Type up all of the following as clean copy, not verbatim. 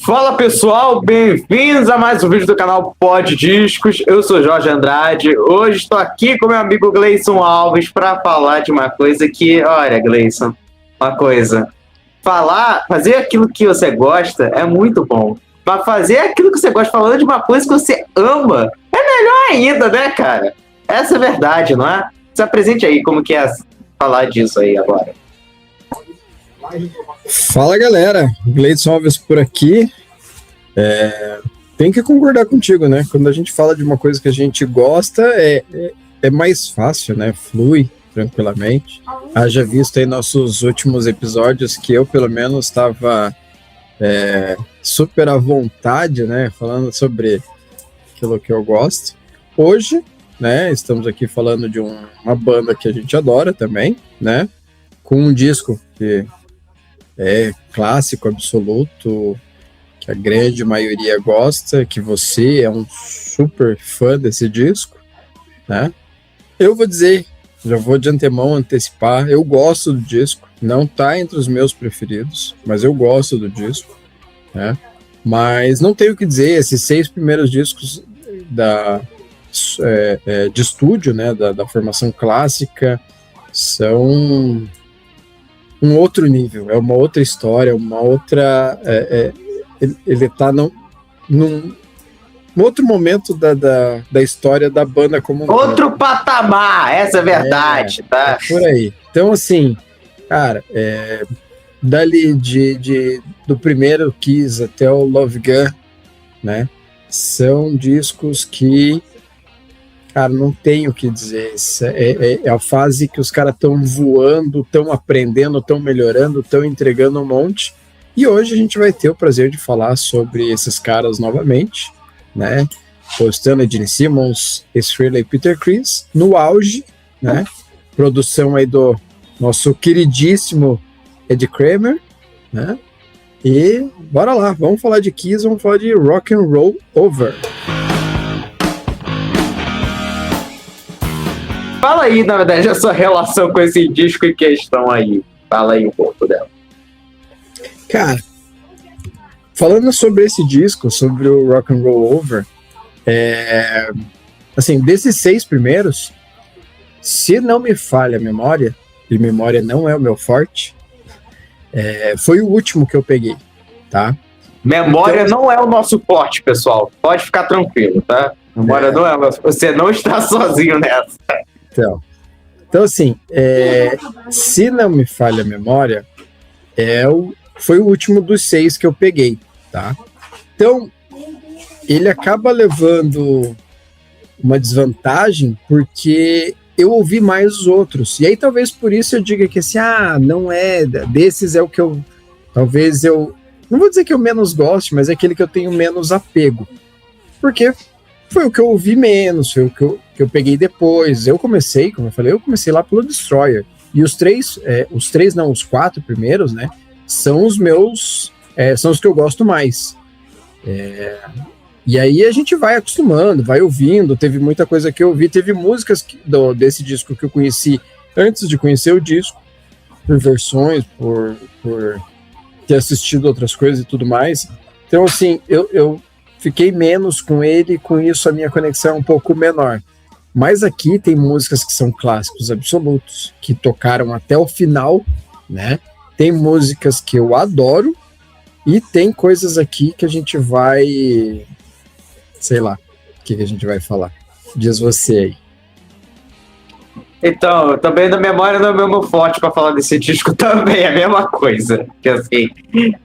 Fala pessoal, bem-vindos a mais um vídeo do canal Pod Discos. Eu sou Jorge Andrade. Hoje estou aqui com meu amigo Gleison Alves para falar de uma coisa que, olha, Gleison, uma coisa. Fazer aquilo que você gosta é muito bom. Mas fazer aquilo que você gosta falando de uma coisa que você ama é melhor ainda, né, cara? Essa é a verdade, não é? Se apresente aí como que é falar disso aí agora. Fala galera, Gleison Alves por aqui. Tem que concordar contigo, né? Quando a gente fala de uma coisa que a gente gosta, é mais fácil, né? Flui tranquilamente. Haja visto aí nossos últimos episódios que eu, pelo menos, estava super à vontade, né? Falando sobre aquilo que eu gosto. Hoje, né? Estamos aqui falando de uma banda que a gente adora também, né? Com um disco que é clássico absoluto, que a grande maioria gosta, que você é um super fã desse disco, né? Eu vou dizer, já vou de antemão antecipar, eu gosto do disco, não tá entre os meus preferidos, mas eu gosto do disco, né? Mas não tenho o que dizer, esses 6 primeiros discos de estúdio, né, da formação clássica, são um outro nível, é uma outra história, uma outra... ele está num outro momento da história da banda como um outro patamar, essa é a verdade, tá? Por aí. Então, assim, cara, dali do primeiro Kiss até o Love Gun, né, são discos que, cara, não tenho o que dizer. É a fase que os caras estão voando, estão aprendendo, estão melhorando, estão entregando um monte. E hoje a gente vai ter o prazer de falar sobre esses caras novamente, né? Postando Gene Simmons, Ace Frehley e Peter Criss no auge, né? Produção aí do nosso queridíssimo Ed Kramer, né? E bora lá, vamos falar de Kiss, vamos falar de Rock and Roll Over. Fala aí, na verdade, a sua relação com esse disco em questão aí. Fala aí um pouco dela. Cara, falando sobre esse disco, sobre o Rock and Roll Over, assim, desses 6 primeiros, se não me falha a memória, e memória não é o meu forte, foi o último que eu peguei, tá? Memória então, não é o nosso forte, pessoal. Pode ficar tranquilo, tá? Memória não é o nosso... Você não está sozinho nessa. Então assim, se não me falha a memória, foi o último dos 6 que eu peguei, tá? Então, ele acaba levando uma desvantagem porque eu ouvi mais os outros. E aí talvez por isso eu diga que assim, não é, desses é o que eu, talvez eu, não vou dizer que eu menos goste, mas é aquele que eu tenho menos apego. Porque foi o que eu ouvi menos, foi o que eu peguei depois. Eu comecei, como eu falei, lá pelo Destroyer. E os 4 primeiros, né, são os meus, são os que eu gosto mais. E aí a gente vai acostumando, vai ouvindo, teve muita coisa que eu ouvi, teve músicas desse disco que eu conheci antes de conhecer o disco, por versões, por ter assistido outras coisas e tudo mais. Então, assim, eu fiquei menos com ele, e com isso a minha conexão é um pouco menor. Mas aqui tem músicas que são clássicos absolutos, que tocaram até o final, né? Tem músicas que eu adoro e tem coisas aqui que a gente vai... Sei lá, o que a gente vai falar. Diz você aí. Então, também da memória não é o meu forte para falar desse disco também, é a mesma coisa. Que assim,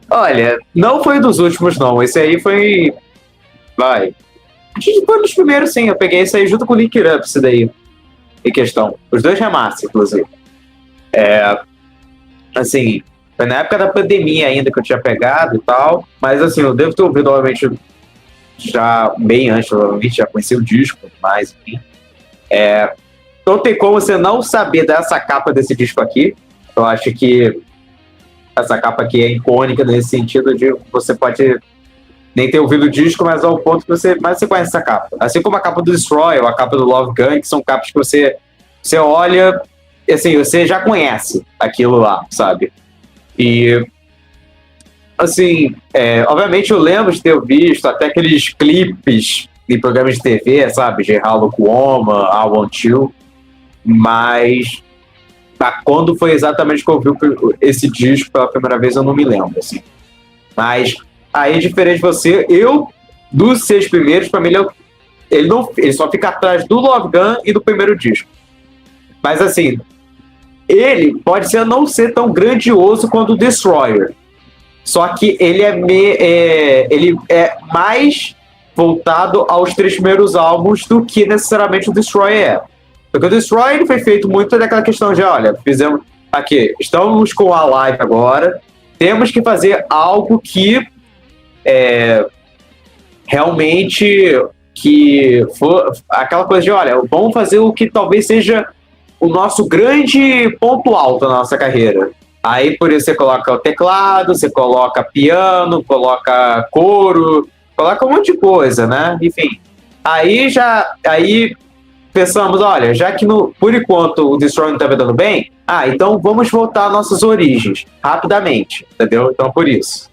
olha, não foi dos últimos não, esse aí foi... Acho que foi dos primeiros sim, eu peguei esse aí junto com o Lick It Up, esse daí, em questão. Os 2 remaster, inclusive. Assim, foi na época da pandemia ainda que eu tinha pegado e tal, mas assim, eu devo ter ouvido, obviamente, já bem antes, provavelmente, já conheci o disco, mas enfim. Não tem como você não saber dessa capa desse disco aqui. Eu acho que essa capa aqui é icônica nesse sentido de você pode nem ter ouvido o disco, mas ao ponto que você conhece essa capa. Assim como a capa do Destroy ou a capa do Love Gun, que são capas que você olha, assim, você já conhece aquilo lá, sabe? E assim, obviamente eu lembro de ter visto até aqueles clipes de programas de TV, sabe? De Hello Cuomo, I Want You, mas quando foi exatamente que eu vi esse disco pela primeira vez, eu não me lembro, assim. Mas aí, diferente de você, dos 6 primeiros, pra mim, ele só fica atrás do Love Gun e do primeiro disco. Mas, assim, ele pode não ser tão grandioso quanto o Destroyer. Só que ele ele é mais voltado aos 3 primeiros álbuns do que necessariamente o Destroyer é. Porque o Destroyer ele foi feito muito daquela questão de, olha, estamos com a live agora, temos que fazer algo que realmente que for aquela coisa de, olha, vamos fazer o que talvez seja o nosso grande ponto alto na nossa carreira. Aí por isso você coloca o teclado, você coloca piano, coloca coro, coloca um monte de coisa, né? Enfim. Aí pensamos, olha, já que por enquanto o Destroy não tá dando bem, então vamos voltar às nossas origens, rapidamente, entendeu? Então por isso.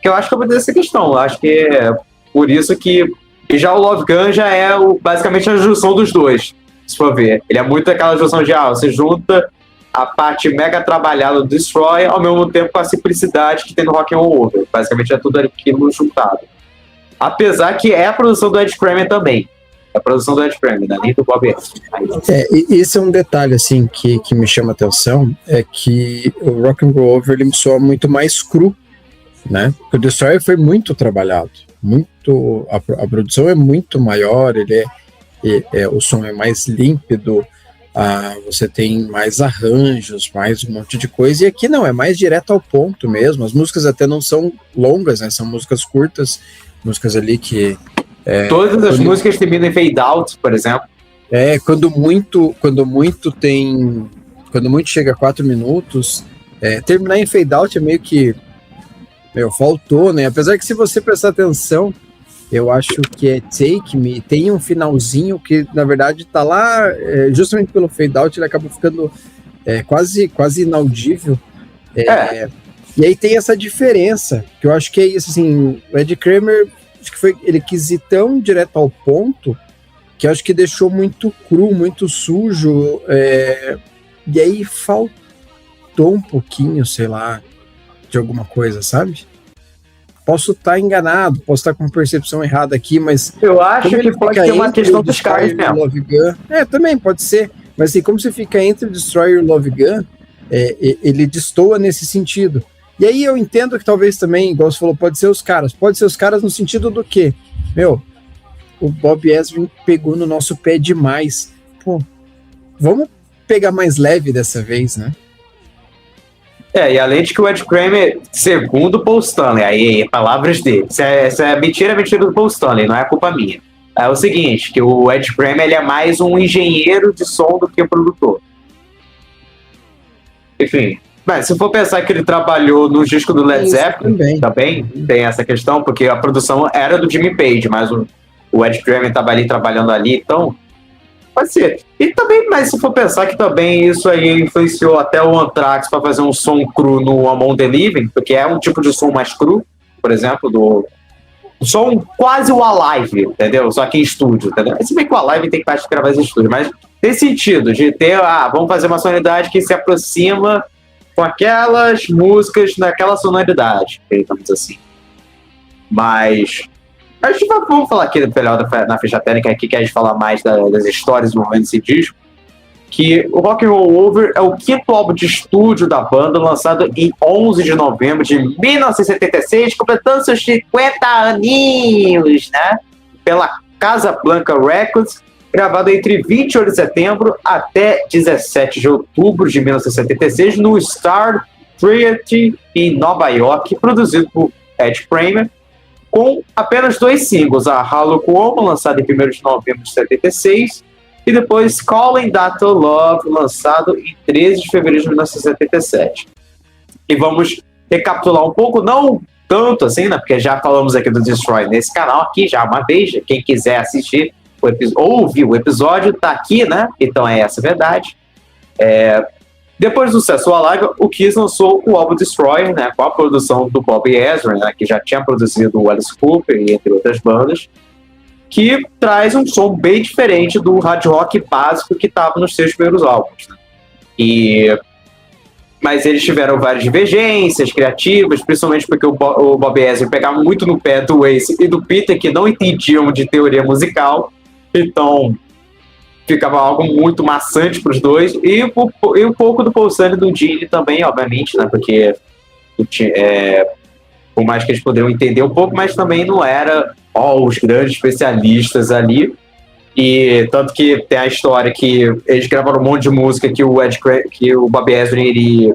Que eu acho que eu vou dizer essa questão, eu acho que é por isso que e já o Love Gun já é basicamente a junção dos dois, se for ver. Ele é muito aquela junção de, você junta a parte mega trabalhada do Destroy ao mesmo tempo com a simplicidade que tem no Rock and Roll Over. Basicamente é tudo aquilo juntado. Apesar que é a produção do Ed Kramer também. É a produção do Ed Kramer, né? Nem do Bob Ezrin. Esse é um detalhe, assim, que me chama a atenção, é que o Rock and Roll Over, ele soa muito mais cru, né? O Destroyer foi muito trabalhado. A produção é muito maior, o som é mais límpido, você tem mais arranjos, mais um monte de coisa, e aqui não, é mais direto ao ponto mesmo. As músicas até não são longas, né? São músicas curtas, músicas ali que... Todas as músicas terminam em fade out, por exemplo. Quando muito chega a 4 minutos, terminar em fade out é meio que faltou, né? Apesar que se você prestar atenção, eu acho que é Take Me, tem um finalzinho que na verdade tá lá, justamente pelo fade out ele acaba ficando quase inaudível. E aí tem essa diferença, que eu acho que é isso, assim, o Ed Kramer, acho que ele quis ir tão direto ao ponto, que eu acho que deixou muito cru, muito sujo, e aí faltou um pouquinho, sei lá, de alguma coisa, sabe? Posso estar enganado, posso estar com percepção errada aqui, mas... Eu acho que pode ter uma questão dos caras mesmo. Love Gun, também pode ser, mas assim, como você fica entre o Destroyer e o Love Gun, ele destoa nesse sentido. E aí eu entendo que talvez também, igual você falou, pode ser os caras no sentido do quê? O Bob Ezrin pegou no nosso pé demais. Pô, vamos pegar mais leve dessa vez, né? E além de que o Ed Kramer, segundo o Paul Stanley, aí palavras dele, isso é mentira do Paul Stanley, não é culpa minha. É o seguinte, que o Ed Kramer ele é mais um engenheiro de som do que um produtor. Enfim, mas se for pensar que ele trabalhou no disco do Led Zeppelin, também tem essa questão, porque a produção era do Jimmy Page, mas o Ed Kramer estava ali trabalhando ali, então pode ser. E também, mas se for pensar que também isso aí influenciou até o Anthrax para fazer um som cru no Among the Living, porque é um tipo de som mais cru, por exemplo, do som quase o Alive, entendeu? Só que em estúdio, entendeu? Se bem que o Alive tem que parte de gravar em estúdio, mas tem sentido de ter, vamos fazer uma sonoridade que se aproxima com aquelas músicas naquela sonoridade, digamos assim. Mas a gente vamos falar aqui na ficha técnica aqui, que a gente fala mais das histórias envolvendo esse disco, que o Rock and Roll Over é o 5º álbum de estúdio da banda, lançado em 11 de novembro de 1976, completando seus 50 aninhos, né? Pela Casablanca Records, gravado entre 28 de setembro até 17 de outubro de 1976 no Star Theatre em Nova York, produzido por Ed Kramer, com apenas 2 singles, a Hello Cuomo, lançado em 1º de novembro de 76, e depois Calling That Love, lançado em 13 de fevereiro de 1977. E vamos recapitular um pouco, não tanto assim, né, porque já falamos aqui do Destroy nesse canal aqui já uma vez, quem quiser assistir ou ouvir o episódio, tá aqui, né, então é essa a verdade. Depois do sucesso do Alive, o Kiss lançou o álbum Destroyer, né, com a produção do Bob Ezrin, né, que já tinha produzido o Alice Cooper e entre outras bandas, que traz um som bem diferente do hard rock básico que estava nos seus primeiros álbuns. Né? Mas eles tiveram várias divergências criativas, principalmente porque o Bob Ezrin pegava muito no pé do Ace e do Peter, que não entendiam de teoria musical, então ficava algo muito maçante para os dois, e um pouco do Paul Stanley e do Gene também, obviamente, né, porque por mais que eles poderiam entender um pouco, mas também não era os grandes especialistas ali, e tanto que tem a história que eles gravaram um monte de música que o Bob Ezrin ele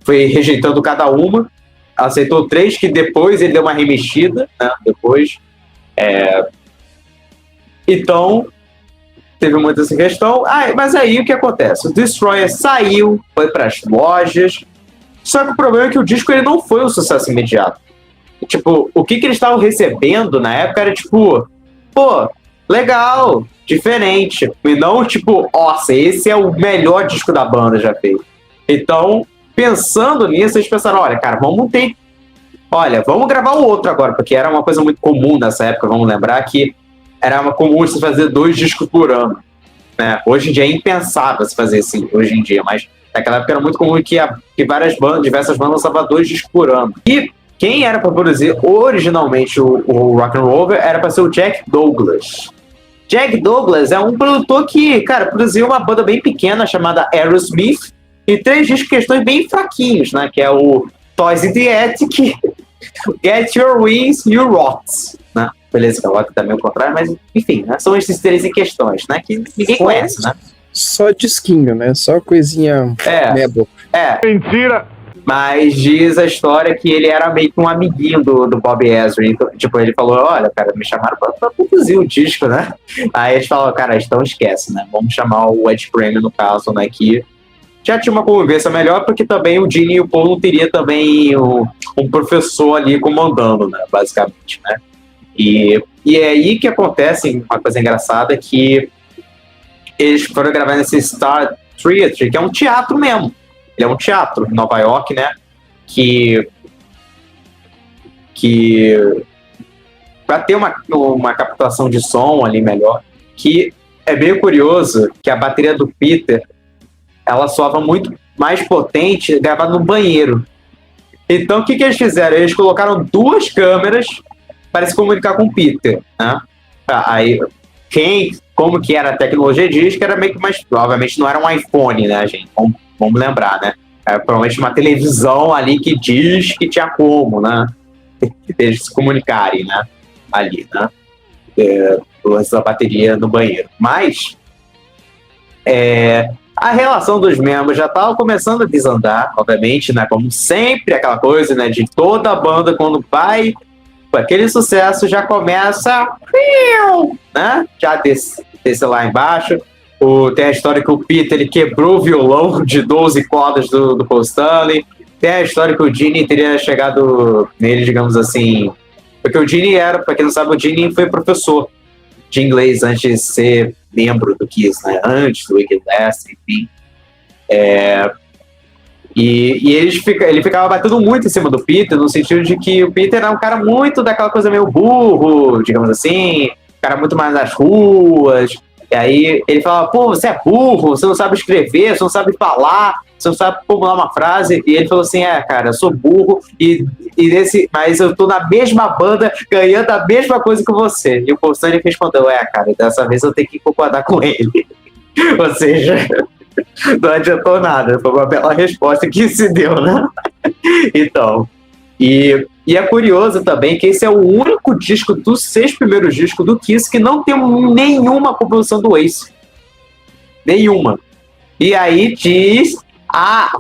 foi rejeitando cada uma, aceitou 3, que depois ele deu uma remexida, né, depois. Então, teve muita essa questão. Mas aí o que acontece? O Destroyer saiu, foi para as lojas, só que o problema é que o disco ele não foi um sucesso imediato. Tipo, o que eles estavam recebendo na época era tipo, pô, legal, diferente. E não tipo, nossa, esse é o melhor disco da banda já feito. Então, pensando nisso, eles pensaram, olha, cara, vamos gravar o outro agora, porque era uma coisa muito comum nessa época, vamos lembrar que era comum você fazer 2 discos por ano. Né? Hoje em dia é impensável se fazer assim, hoje em dia, mas naquela época era muito comum que diversas bandas lançavam 2 discos por ano. E quem era para produzir originalmente o Rock and Roll era para ser o Jack Douglas. Jack Douglas é um produtor que, cara, produziu uma banda bem pequena chamada Aerosmith e 3 discos questões bem fraquinhos, né? Que é o Toys in the Attic, Get Your Wings e o Rocks, né? Beleza, que é também o contrário, mas enfim, né? São esses 3 em questões, né? Que ninguém conhece, né? Só disquinho, né? Só coisinha meia boca. Mentira! Mas diz a história que ele era meio que um amiguinho do Bob Ezrin. Então, tipo, ele falou, olha, cara, me chamaram pra produzir o disco, né? Aí eles falaram, cara, então esquece, né? Vamos chamar o Ed Kramer, no caso, né? Que já tinha uma convivência melhor, porque também o Gene e o Paul não teria também um professor ali comandando, né? Basicamente, né? E é aí que acontece uma coisa engraçada, que eles foram gravar nesse Star Theatre, que é um teatro mesmo. Ele é um teatro em Nova York, né? Que para ter uma captação de som ali melhor, que é meio curioso que a bateria do Peter ela soava muito mais potente gravada no banheiro. Então o que eles fizeram? Eles colocaram 2 câmeras para se comunicar com o Peter, né? Aí como que era a tecnologia diz que era meio que mais, obviamente não era um iPhone, né, gente? Vamos lembrar, né? Provavelmente uma televisão ali que diz que tinha como, né? Eles se comunicarem, né? Ali, né? O lance da bateria no banheiro. Mas a relação dos membros já estava começando a desandar, obviamente, né? Como sempre, aquela coisa, né? De toda a banda, quando vai aquele sucesso, já começa, né? Já desce lá embaixo. Tem a história que o Peter ele quebrou o violão de 12 cordas do Paul Stanley. Tem a história que o Gene teria chegado nele, digamos assim. Porque o Gene para quem não sabe, o Gene foi professor de inglês antes de ser membro do Kiss, né? Antes do Wicked Last, enfim. E ele ficava batendo muito em cima do Peter, no sentido de que o Peter era um cara muito daquela coisa meio burro, digamos assim, um cara muito mais nas ruas. E aí ele falava, pô, você é burro, você não sabe escrever, você não sabe falar, você não sabe formular uma frase. E ele falou assim, cara, eu sou burro, mas eu tô na mesma banda, ganhando a mesma coisa que você. E o Paul Stanley respondeu, cara, dessa vez eu tenho que concordar com ele. Ou seja, não adiantou nada, foi uma bela resposta que se deu, né? Então, e é curioso também que esse é o único disco dos 6 primeiros discos do Kiss que não tem nenhuma composição do Ace. Nenhuma. E aí diz há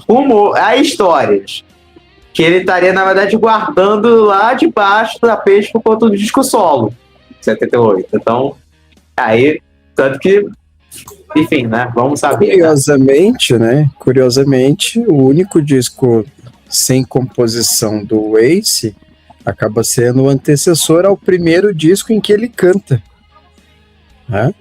histórias que ele estaria, na verdade, guardando lá debaixo do tapete por conta do disco solo, 78. Então, aí, tanto que, enfim, né? Vamos saber. Curiosamente, o único disco sem composição do Ace acaba sendo o antecessor ao primeiro disco em que ele canta, né?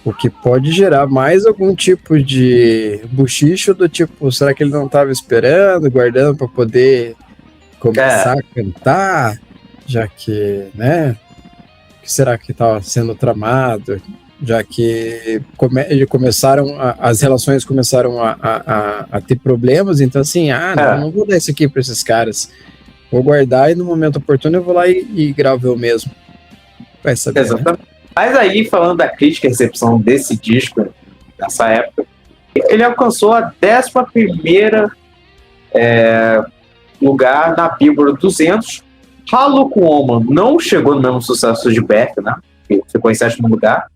O que pode gerar mais algum tipo de buchicho do tipo, será que ele não estava esperando, guardando para poder começar a cantar, já que, né? O que será que estava sendo tramado? Já que as relações começaram a ter problemas, então assim, não vou dar isso aqui para esses caras. Vou guardar e no momento oportuno eu vou lá e gravo eu mesmo. Vai saber, exatamente. Né? Mas aí, falando da crítica e recepção desse disco, nessa época, ele alcançou a 11ª lugar na Billboard 200. Haluko Woman não chegou no mesmo sucesso de Beck, né? Ficou em 7º lugar.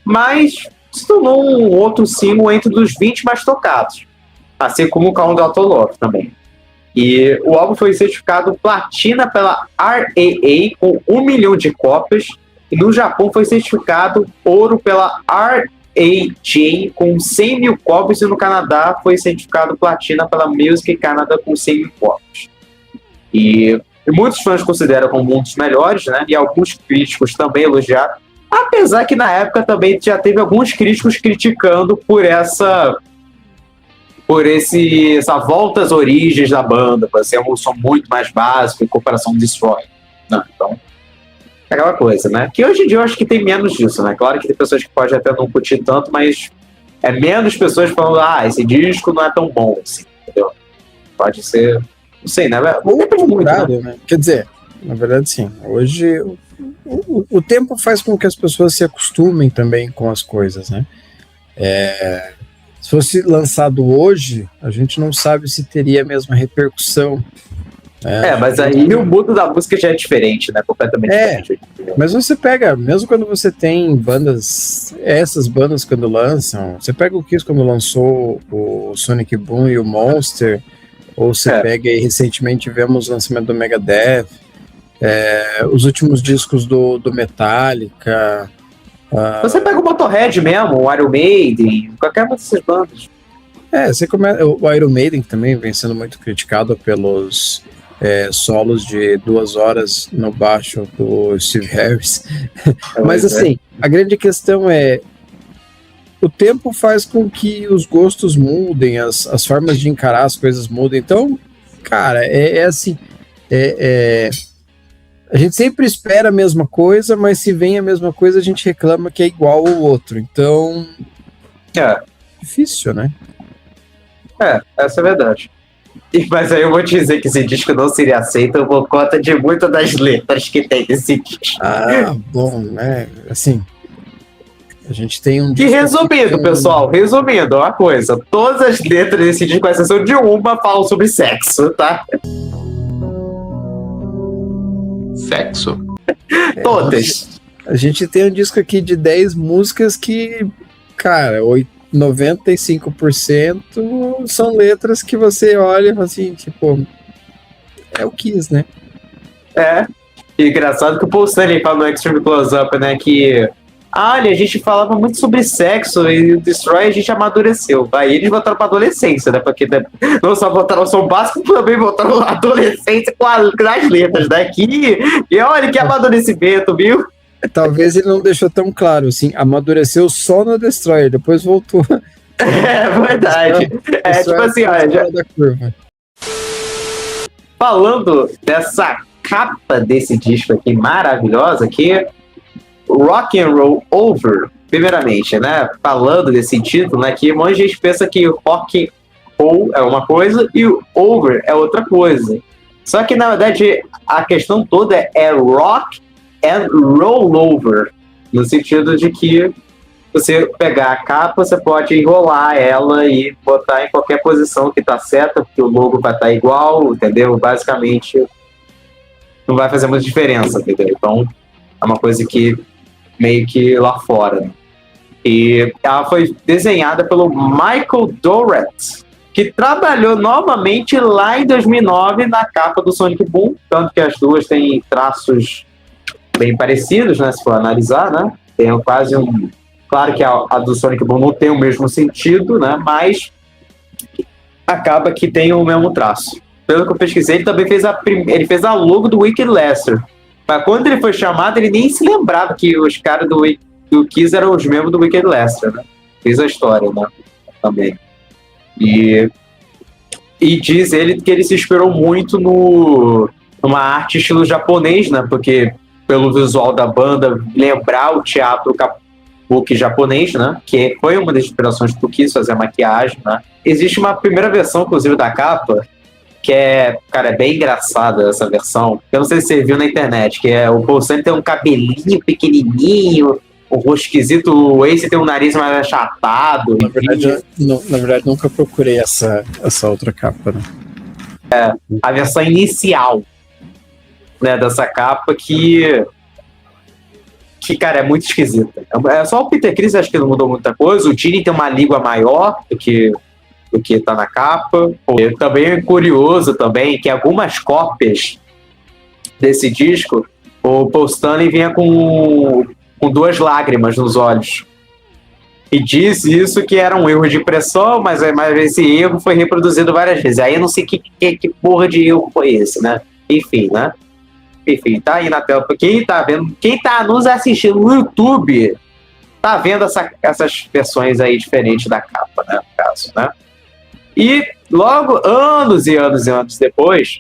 Mas se tornou um outro single entre os 20 mais tocados. Assim como o Count Out Love também. E o álbum foi certificado platina pela RAA com 1 milhão de cópias. E no Japão foi certificado ouro pela RAJ com 100 mil cópias. E no Canadá foi certificado platina pela Music Canada com 100 mil cópias. E muitos fãs consideram como um dos melhores, né? E alguns críticos também elogiaram. Apesar que na época também já teve alguns críticos criticando por essa volta às origens da banda, por ser um som muito mais básico em comparação com Destroy. Não, então, aquela coisa, né? Que hoje em dia eu acho que tem menos disso, né? Claro que tem pessoas que podem até não curtir tanto, mas é menos pessoas falando, esse disco não é tão bom, assim, entendeu? Pode ser, não sei, né? Depende muito, né? Quer dizer, na verdade, sim. Hoje, o tempo faz com que as pessoas se acostumem também com as coisas, né? Se fosse lançado hoje, a gente não sabe se teria a mesma repercussão. Mas aí o mundo da música já é diferente, né? Completamente diferente. Mas você pega, mesmo quando você tem bandas, essas bandas quando lançam, você pega o Kiss quando lançou o Sonic Boom e o Monster, ou você pega aí, recentemente tivemos o lançamento do Megadeth, os últimos discos do Metallica. Você pega o Motorhead mesmo, o Iron Maiden, qualquer uma dessas bandas. O Iron Maiden também vem sendo muito criticado pelos solos de 2 horas no baixo do Steve Harris. Mas assim, a grande questão é o tempo faz com que os gostos mudem, as formas de encarar as coisas mudem. Então, cara, assim, a gente sempre espera a mesma coisa, mas se vem a mesma coisa, a gente reclama que é igual ao outro. Então, difícil, né? Essa é a verdade. Mas aí eu vou te dizer que esse disco não seria aceito por conta de muitas das letras que tem nesse disco. Bom, né? Assim, a gente tem um disco... E resumindo, pessoal, uma coisa. Todas as letras desse disco, com exceção de uma, falam sobre sexo, tá? Sexo. Todas. A gente tem um disco aqui de 10 músicas que, cara, 95% são letras que você olha e fala assim, tipo, é o Kiss, né? E engraçado que o Paul Stanley fala no Extreme Close-Up, né, que olha, a gente falava muito sobre sexo e o Destroy a gente amadureceu. Aí eles voltaram pra adolescência, né? Porque não só voltaram ao som básico, também voltaram à adolescência com as letras, né? E olha que amadurecimento, viu? Talvez ele não deixou tão claro, assim, amadureceu só no Destroyer, depois voltou. Verdade. Tipo assim, olha. Falando dessa capa desse disco aqui, maravilhosa, aqui. Rock and Roll Over, primeiramente, né? Falando desse título, né? Que um monte de gente pensa que rock roll é uma coisa e o over é outra coisa. Só que, na verdade, a questão toda é rock and roll over, no sentido de que você pegar a capa, você pode enrolar ela e botar em qualquer posição que tá certa, porque o logo vai estar igual, entendeu? Basicamente, não vai fazer muita diferença, entendeu? Então, é uma coisa que meio que lá fora. Né? E ela foi desenhada pelo Michael Doret, que trabalhou novamente lá em 2009 na capa do Sonic Boom, tanto que as duas têm traços bem parecidos, né, se for analisar, né? Tem quase um... Claro que a do Sonic Boom não tem o mesmo sentido, né? Mas acaba que tem o mesmo traço. Pelo que eu pesquisei, ele também fez fez a logo do Wicked Lester. Mas quando ele foi chamado, ele nem se lembrava que os caras do do Kiss eram os membros do Wicked Lester, né? Fez a história, né? Também. E diz ele que ele se inspirou muito numa arte estilo japonês, né? Porque pelo visual da banda, lembrar o teatro kabuki japonês, né? Que foi uma das inspirações pro Kiss fazer a maquiagem, né? Existe uma primeira versão, inclusive, da capa, que é, cara, é bem engraçada essa versão. Eu não sei se você viu na internet, que é o Paul Stanley tem um cabelinho pequenininho, um rosto esquisito, o Ace tem um nariz mais achatado. Na verdade, nunca procurei essa outra capa, né? A versão inicial, né, dessa capa que, cara, é muito esquisita. É só o Peter Criss, acho que não mudou muita coisa. O Gene tem uma língua maior do que tá na capa. E também é curioso também que algumas cópias desse disco, o Paul Stanley vinha com 2 lágrimas nos olhos. E diz isso que era um erro de impressão, mas esse erro foi reproduzido várias vezes. Aí eu não sei que porra de erro foi esse, né? Enfim, né? Enfim, tá aí na tela. Quem tá nos assistindo no YouTube tá vendo essas versões aí diferentes da capa, né? No caso, né? E logo, anos e anos e anos depois,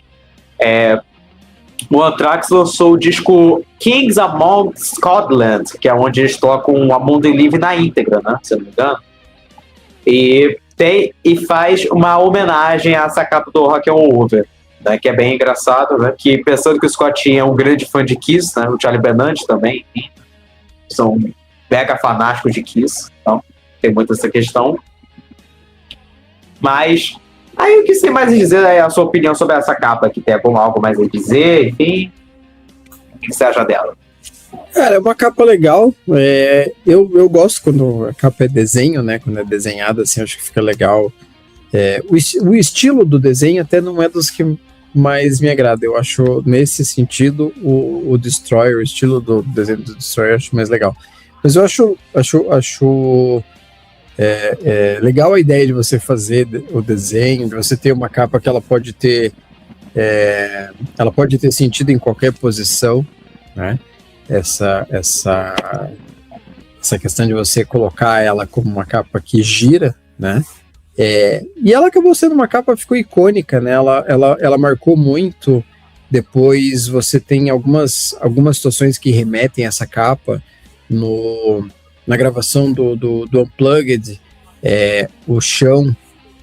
o Anthrax lançou o disco Kings Among Scotland, que é onde eles tocam Among the Living na íntegra, né? Se eu não me engano. E faz uma homenagem a essa capa do Rock and Roll Over, né? Que é bem engraçado, né? Que pensando que o Scott é um grande fã de Kiss, né? O Charlie Benante também, enfim, são mega fanáticos de Kiss, então tem muito essa questão. Mas aí o que você tem mais a dizer é a sua opinião sobre essa capa aqui? Tem algo mais a dizer, enfim? O que você acha dela? Cara, é uma capa legal. Eu gosto quando a capa é desenho, né? Quando é desenhada, assim, acho que fica legal. O estilo do desenho até não é dos que mais me agrada. Eu acho, nesse sentido, o Destroyer, o estilo do desenho do Destroyer, eu acho mais legal. Mas eu acho legal a ideia de você fazer o desenho, de você ter uma capa que ela pode ter sentido em qualquer posição, né? Essa questão de você colocar ela como uma capa que gira, né? E ela acabou sendo uma capa que ficou icônica, né? Ela marcou muito. Depois você tem algumas situações que remetem a essa capa na gravação do Unplugged. O chão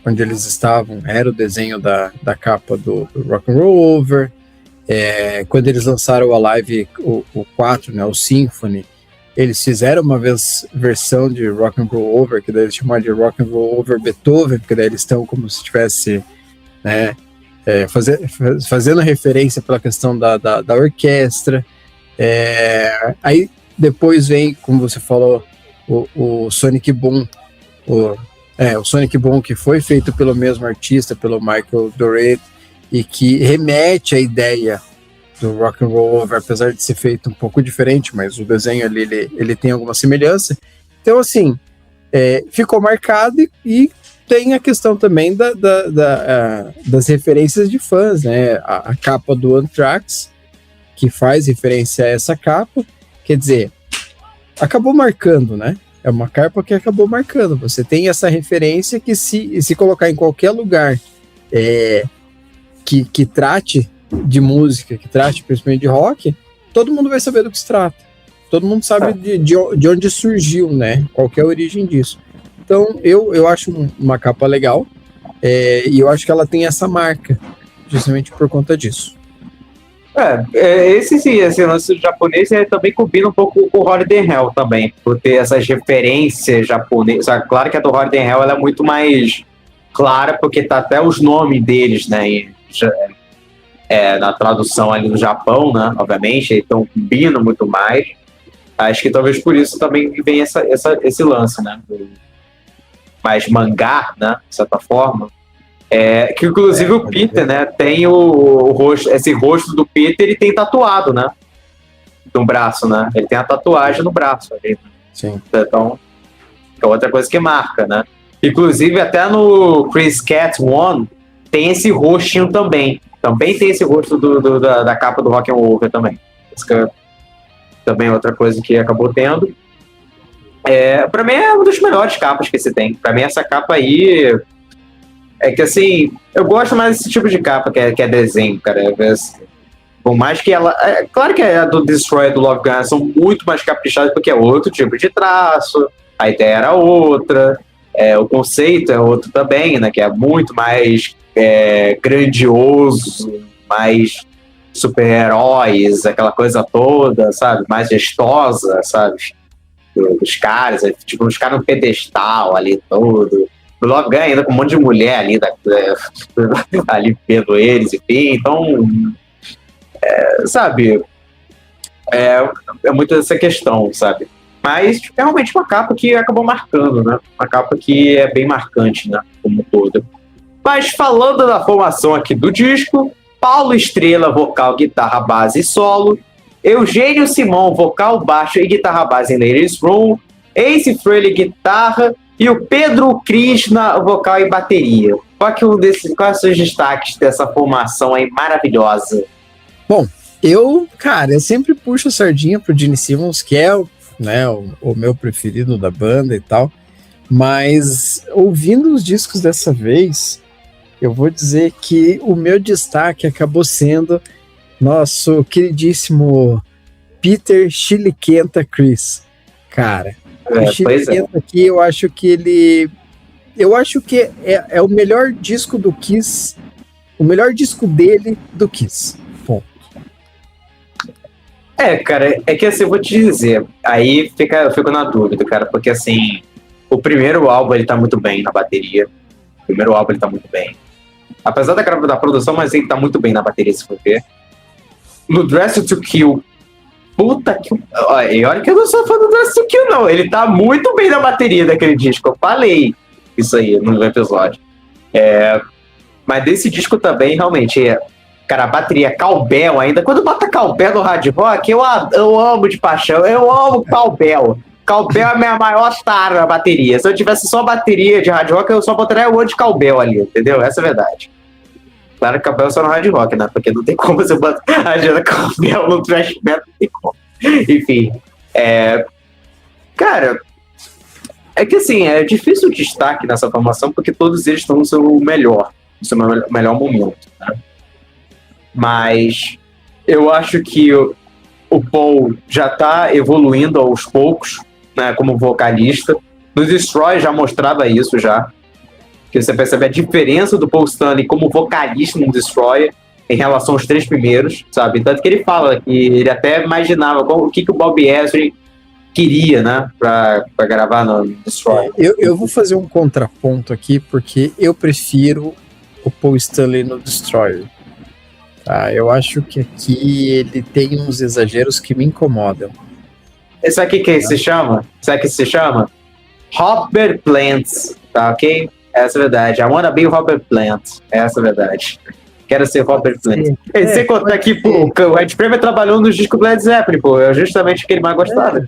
onde eles estavam era o desenho da capa do Rock and Roll Over. Quando eles lançaram o Alive, o 4, né, o Symphony, eles fizeram uma versão de Rock and Roll Over, que daí eles chamaram de Rock and Roll Over Beethoven, porque daí eles estão como se estivesse, né, fazendo referência pela questão da orquestra. Aí depois vem, como você falou, o Sonic Boom, o Sonic Boom, que foi feito pelo mesmo artista, pelo Michael Doré, e que remete à ideia do Rock and Roll Over, apesar de ser feito um pouco diferente, mas o desenho ali, ele tem alguma semelhança. Então, assim, ficou marcado e tem a questão também das referências de fãs, né? A capa do Anthrax, que faz referência a essa capa, quer dizer, acabou marcando, né? É uma capa que acabou marcando. Você tem essa referência que se colocar em qualquer lugar que trate de música, que trate principalmente de rock, todo mundo vai saber do que se trata. Todo mundo sabe de onde surgiu, né? Qual que é a origem disso. Então, eu acho uma capa legal, e eu acho que ela tem essa marca, justamente por conta disso. Esse lance japonês também combina um pouco com o Holiday in Hell também, por ter essas referências japonesas. Claro que a do Holiday in Hell ela é muito mais clara, porque tá até os nomes deles, né? Na tradução ali no Japão, né? Obviamente, então combina muito mais. Acho que talvez por isso também vem esse lance, né? Mais mangá, né? De certa forma. Que inclusive o Peter, né? Tem o rosto, esse rosto do Peter, ele tem tatuado, né? No braço, né? Ele tem a tatuagem no braço ali. Sim. Então, é outra coisa que marca, né? Inclusive, até no Chris Cat One tem esse rostinho também. Também tem esse rosto da capa do Rock and Roll Over também. Isso que também é outra coisa que acabou tendo. Pra mim é uma das melhores capas que você tem. Pra mim essa capa aí é que assim, eu gosto mais desse tipo de capa que é desenho, cara. Por mais que ela. Claro que a do Destroy e do Love Gun são muito mais caprichadas porque é outro tipo de traço, a ideia era outra, o conceito é outro também, né? Que é muito mais grandioso, mais super-heróis, aquela coisa toda, sabe? Mais gestosa, sabe? Dos caras, tipo, os caras no pedestal ali todo. O Love Gun ainda com um monte de mulher ali, ali vendo eles, enfim. Então, sabe, é muito essa questão, sabe? Mas é realmente uma capa que acabou marcando, né? Uma capa que é bem marcante, né? Como um todo. Mas falando da formação aqui do disco, Paulo Estrela, vocal, guitarra, base e solo. Eugênio Simão, vocal, baixo e guitarra base em Ladies Room. Ace Frehley, guitarra. E o Pedro Krishna, vocal e bateria. Quais são os seus destaques dessa formação aí maravilhosa? Bom, eu sempre puxo a sardinha pro Gene Simmons, que é o meu preferido da banda e tal, mas ouvindo os discos dessa vez, eu vou dizer que o meu destaque acabou sendo nosso queridíssimo Peter Chiliquenta Chris. Cara, o Chiliquenta aqui, eu acho que é o melhor disco do Kiss, o melhor disco dele do Kiss. Cara, é que assim, eu vou te dizer, aí eu fico na dúvida, cara, porque assim, o primeiro álbum ele tá muito bem na bateria, apesar da produção, mas ele tá muito bem na bateria, se for ver. No Dress to Kill, puta que... olha que eu não sou fã do Dress to Kill, não, ele tá muito bem na bateria daquele disco, eu falei isso aí no episódio. Mas desse disco também, realmente, cara, a bateria cowbell ainda. Quando bota cowbell no hard rock, eu amo de paixão. Eu amo cowbell. Cowbell é a minha maior tara na bateria. Se eu tivesse só bateria de hard rock, eu só botaria o de cowbell ali, entendeu? Essa é a verdade. Claro que cowbell é só no hard rock, né? Porque não tem como você botar a agenda cowbell no thrash metal, não tem como. Enfim. Cara, é que assim, é difícil o destaque nessa formação porque todos eles estão no seu melhor momento, né? Mas eu acho que o Paul já está evoluindo aos poucos, né, como vocalista. No Destroy já mostrava isso já, que você percebe a diferença do Paul Stanley como vocalista no Destroy em relação aos 3 primeiros, sabe? Tanto que ele fala que ele até imaginava o que o Bob Ezrin queria, né, para gravar no Destroy. Eu vou fazer um contraponto aqui, porque eu prefiro o Paul Stanley no Destroyer. Eu acho que aqui ele tem uns exageros que me incomodam. Isso aqui que se chama? Hopper Plants, tá ok? Essa é a verdade. I wanna be Hopper Plant. Essa é a verdade. Quero ser Hopper Plant. Sem contar que o Ed Kramer trabalhou no disco do Led Zeppelin, pô. É justamente o que ele mais gostava.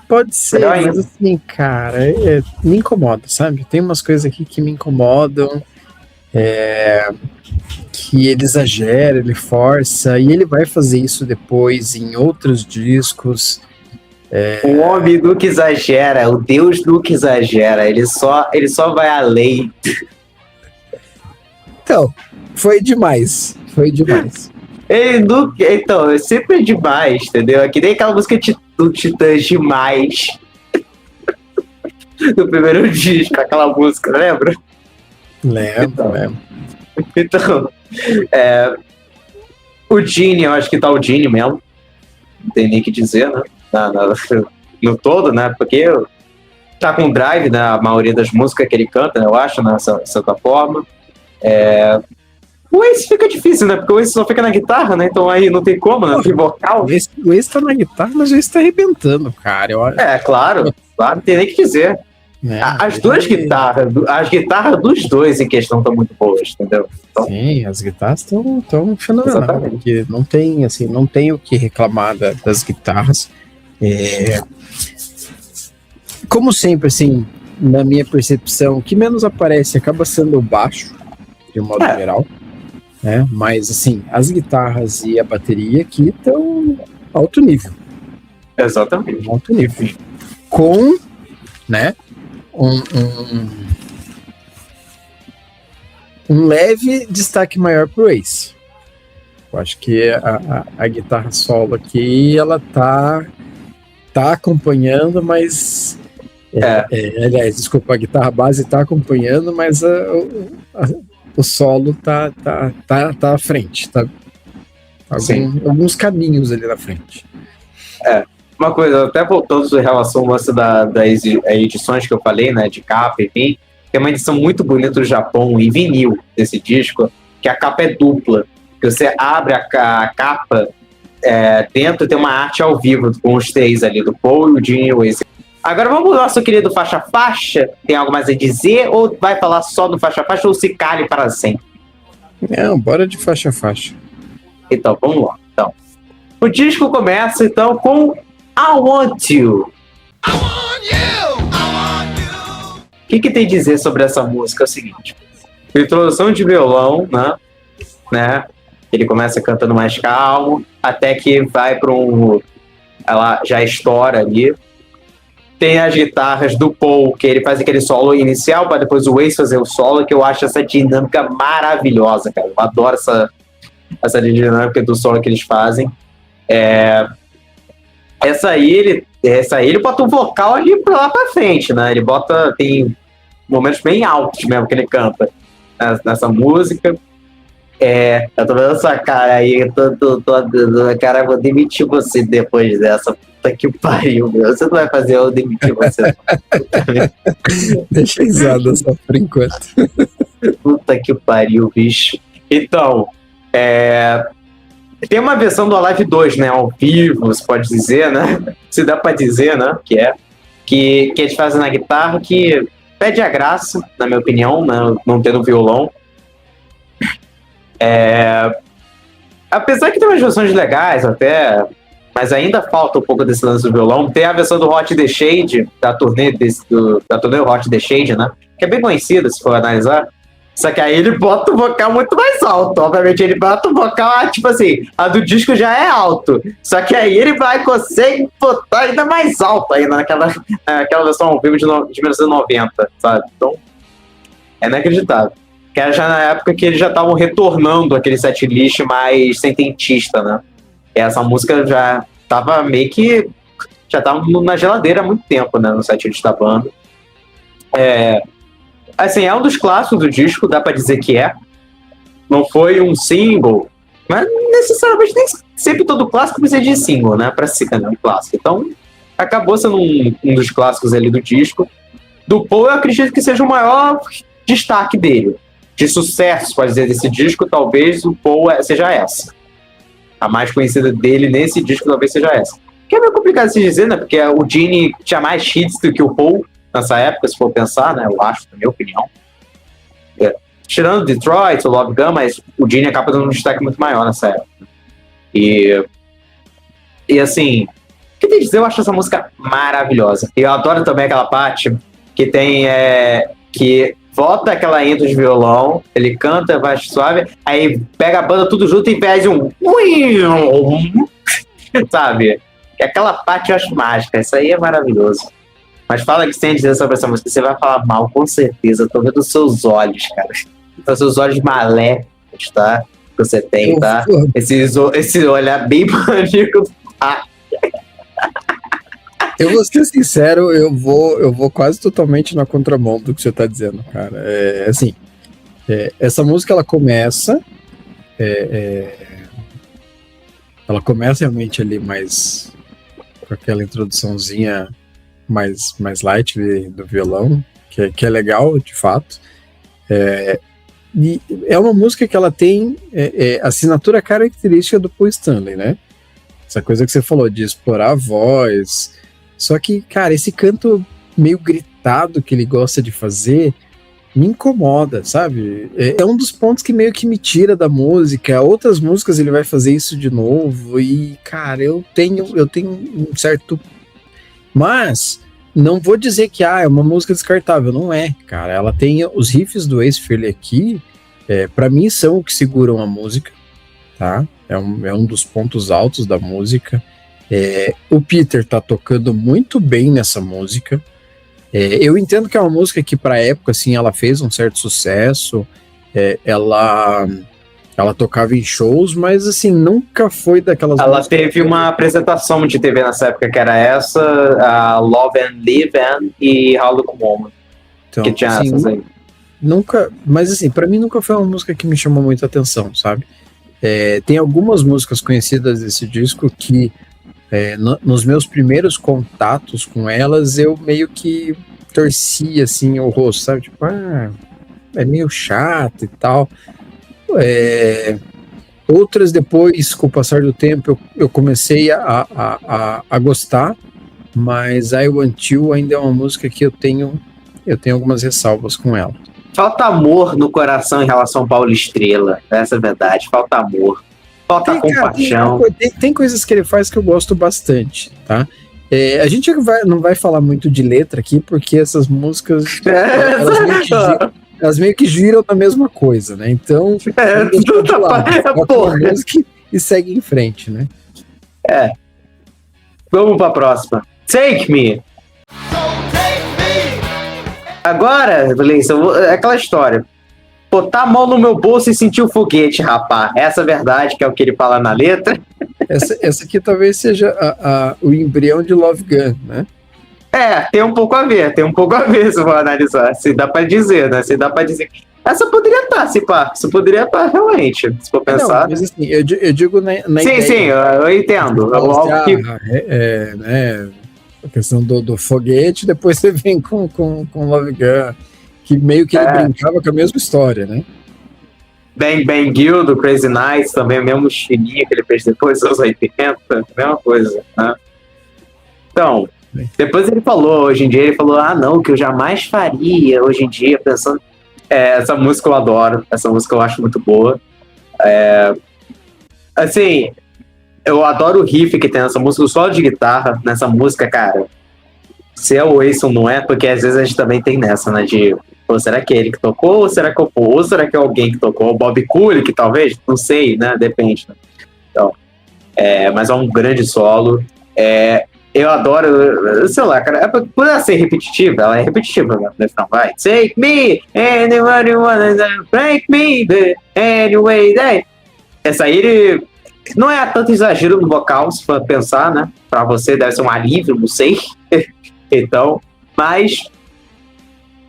Pode ser, mas assim, cara, me incomoda, sabe? Tem umas coisas aqui que me incomodam. Que ele exagera, ele força, e ele vai fazer isso depois em outros discos. O homem do que exagera, o Deus do que exagera, ele só vai além. Então, foi demais. Então, é sempre demais, entendeu? É que nem aquela música do Titãs Demais. Do primeiro disco, aquela música, lembra? Lembro. Então, o Gene, eu acho que tá o Gene mesmo. Não tem nem o que dizer, né? No todo, né? Porque tá com drive, né? A maioria das músicas que ele canta, né? Eu acho, nessa certa forma. O Ace fica difícil, né? Porque o Ace só fica na guitarra, né? Então aí não tem como, né? Não tem vocal. O Ace tá na guitarra, mas o Ace tá arrebentando, cara. Claro, não tem nem o que dizer. As guitarras dos dois em questão estão muito boas, entendeu? Então, sim, as guitarras estão fenomenais, porque não tem o que reclamar das guitarras. Como sempre, assim, na minha percepção, o que menos aparece acaba sendo o baixo, de um modo geral, né? Mas assim, as guitarras e a bateria aqui estão alto nível. Exatamente. Alto nível. Com né? Um leve destaque maior pro Ace. Eu acho que a guitarra solo aqui, ela tá acompanhando, mas... aliás, desculpa, a guitarra base tá acompanhando, mas o solo tá à frente, tá? Alguns caminhos ali na frente. Uma coisa, até voltando em relação ao lance das edições que eu falei, né, de capa, enfim, tem uma edição muito bonita do Japão, em vinil, desse disco, que a capa é dupla, que você abre a capa, dentro tem uma arte ao vivo, com os três ali, do Paul, o Gene e o Ace. Agora vamos ao nosso querido faixa-faixa, tem algo mais a dizer, ou vai falar só do faixa-faixa, ou se cale para sempre? Não, bora de faixa-faixa. Então, vamos lá. Então, o disco começa, então, com I Want You. I want you. I want you. O que tem a dizer sobre essa música? É o seguinte. Introdução de violão, né? Ele começa cantando mais calmo, até que vai para ela já estoura ali. Tem as guitarras do Paul, que ele faz aquele solo inicial, para depois o Ace fazer o solo, que eu acho essa dinâmica maravilhosa, cara. Eu adoro essa dinâmica do solo que eles fazem. Essa aí ele bota um vocal ali lá pra frente, né? Ele tem momentos bem altos mesmo que ele canta nessa música. Eu tô vendo essa cara aí, cara, eu vou demitir você depois dessa. Puta que pariu, meu. Você não vai fazer eu demitir você. Deixa risada só por enquanto. Puta que pariu, bicho. Então, tem uma versão do Alive 2, né? Ao vivo, você pode dizer, né? Se dá pra dizer, né? Que eles fazem na guitarra, que pede a graça, na minha opinião, né? Não tendo violão. Apesar que tem umas versões legais até, mas ainda falta um pouco desse lance do violão. Tem a versão do Hot The Shade, da turnê Hot The Shade, né? Que é bem conhecida, se for analisar. Só que aí ele bota o vocal muito mais alto. Obviamente ele bota o vocal, tipo assim, a do disco já é alto. Só que aí ele consegue botar ainda mais alto ainda naquela versão ao vivo de 1990, sabe? Então, é inacreditável. Que era já na época que eles já estavam retornando aquele setlist mais sententista, né? E essa música já tava meio que... já tava na geladeira há muito tempo, né? No setlist da banda. Assim, é um dos clássicos do disco, dá pra dizer que é. Não foi um single, mas necessariamente nem sempre todo clássico precisa de single, né? Pra ser um clássico. Então, acabou sendo um dos clássicos ali do disco. Do Paul, eu acredito que seja o maior destaque dele. De sucesso, pode dizer, desse disco, talvez o Paul seja essa. A mais conhecida dele nesse disco talvez seja essa. Que é meio complicado de se dizer, né? Porque o Gene tinha mais hits do que o Paul nessa época, se for pensar, né? Eu acho, na minha opinião. Tirando Detroit, o Love Gun, mas o Gene acaba dando um destaque muito maior nessa época. E assim, o que tem a dizer? Eu acho essa música maravilhosa. E eu adoro também aquela parte que tem... que volta aquela intro de violão, ele canta, vai suave, aí pega a banda tudo junto e faz um... sabe? Aquela parte eu acho mágica. Isso aí é maravilhoso. Mas fala que você tem a dizer sobre essa música, você vai falar mal, com certeza. Eu tô vendo os seus olhos, cara. Os seus olhos maléficos, tá? Que você tem, tá? Esse olhar bem maníaco. Eu vou ser sincero, eu vou quase totalmente na contramão do que você tá dizendo, cara. Essa música, ela começa... ela começa realmente ali mais... com aquela introduçãozinha... mais light do violão, que é legal, de fato. E é uma música que ela tem a assinatura característica do Paul Stanley, né? Essa coisa que você falou, de explorar a voz. Só que, cara, esse canto meio gritado que ele gosta de fazer me incomoda, sabe? É um dos pontos que meio que me tira da música. Outras músicas ele vai fazer isso de novo e, cara, eu tenho um certo... Mas não vou dizer que é uma música descartável, não é, cara. Ela tem os riffs do Ace Frehley aqui, para mim são o que seguram a música, tá? É um dos pontos altos da música. O Peter tá tocando muito bem nessa música. Eu entendo que é uma música que, pra época, assim, ela fez um certo sucesso, ela tocava em shows, mas, assim, nunca foi daquelas Ela músicas... teve uma apresentação de TV nessa época, que era essa, a Love and Live and e How Look Woman, Então, que tinha assim, essas aí. nunca... Mas, assim, pra mim nunca foi uma música que me chamou muita atenção, sabe? Tem algumas músicas conhecidas desse disco que, nos meus primeiros contatos com elas, eu meio que torcia, assim, o rosto, sabe? Tipo, é meio chato e tal. Outras depois, com o passar do tempo, eu comecei a gostar, mas I Want You ainda é uma música que eu tenho algumas ressalvas com ela. Falta amor no coração em relação ao Paulo Estrela, essa é a verdade, falta amor. Falta compaixão. Tem coisas que ele faz que eu gosto bastante, tá? A gente não vai falar muito de letra aqui, porque essas músicas elas meio que giram na mesma coisa, né? Então, porra. Música e segue em frente, né? Vamos pra próxima. Take Me. Agora, Valência, é aquela história. Botar a mão no meu bolso e sentir o foguete, rapá. Essa é a verdade, que é o que ele fala na letra. Essa aqui talvez seja o embrião de Love Gun, né? Tem um pouco a ver, se for analisar. Se dá pra dizer, né? Se dá pra dizer. Essa poderia estar, se pá. Isso poderia estar, realmente, se for pensar. Não, mas assim, eu digo na ideia. Sim, eu entendo. Né, a questão do foguete, depois você vem com Love Gun, que meio que ele brincava com a mesma história, né? Bang Bang Girl, do Crazy Nights, também o mesmo estilinho que ele fez depois dos anos 80, mesma coisa, né? Então, depois ele falou, hoje em dia, não, o que eu jamais faria hoje em dia, pensando... essa música eu adoro, essa música eu acho muito boa. Assim, eu adoro o riff que tem nessa música, o solo de guitarra nessa música, cara. Se é o Oasis ou não é, porque às vezes a gente também tem nessa, né, de... Pô, será que é ele que tocou, ou será que ou será que é alguém que tocou? O Bob Kulick, talvez? Não sei, né? Depende. Né? Então, mas é um grande solo. Eu adoro, sei lá, cara, por ela ser repetitiva, ela é repetitiva, né? Não vai. Take me, anybody wanna break me, anyway, day. Essa aí, ele não é tanto exagero no vocal, se for pensar, né? Pra você deve ser um alívio, não sei. Então, mas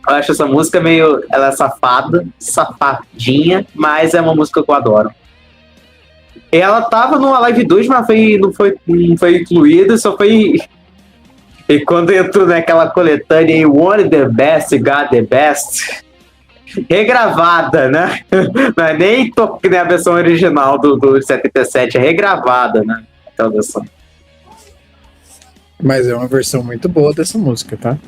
eu acho essa música meio... Ela é safadinha, mas é uma música que eu adoro. Ela tava numa Live 2, mas não foi incluída, só foi... E quando entrou naquela coletânea You Wanted the Best, Got the Best, regravada, né? Não é nem a versão original do 77, é regravada, né? Aquela versão. Mas é uma versão muito boa dessa música, tá?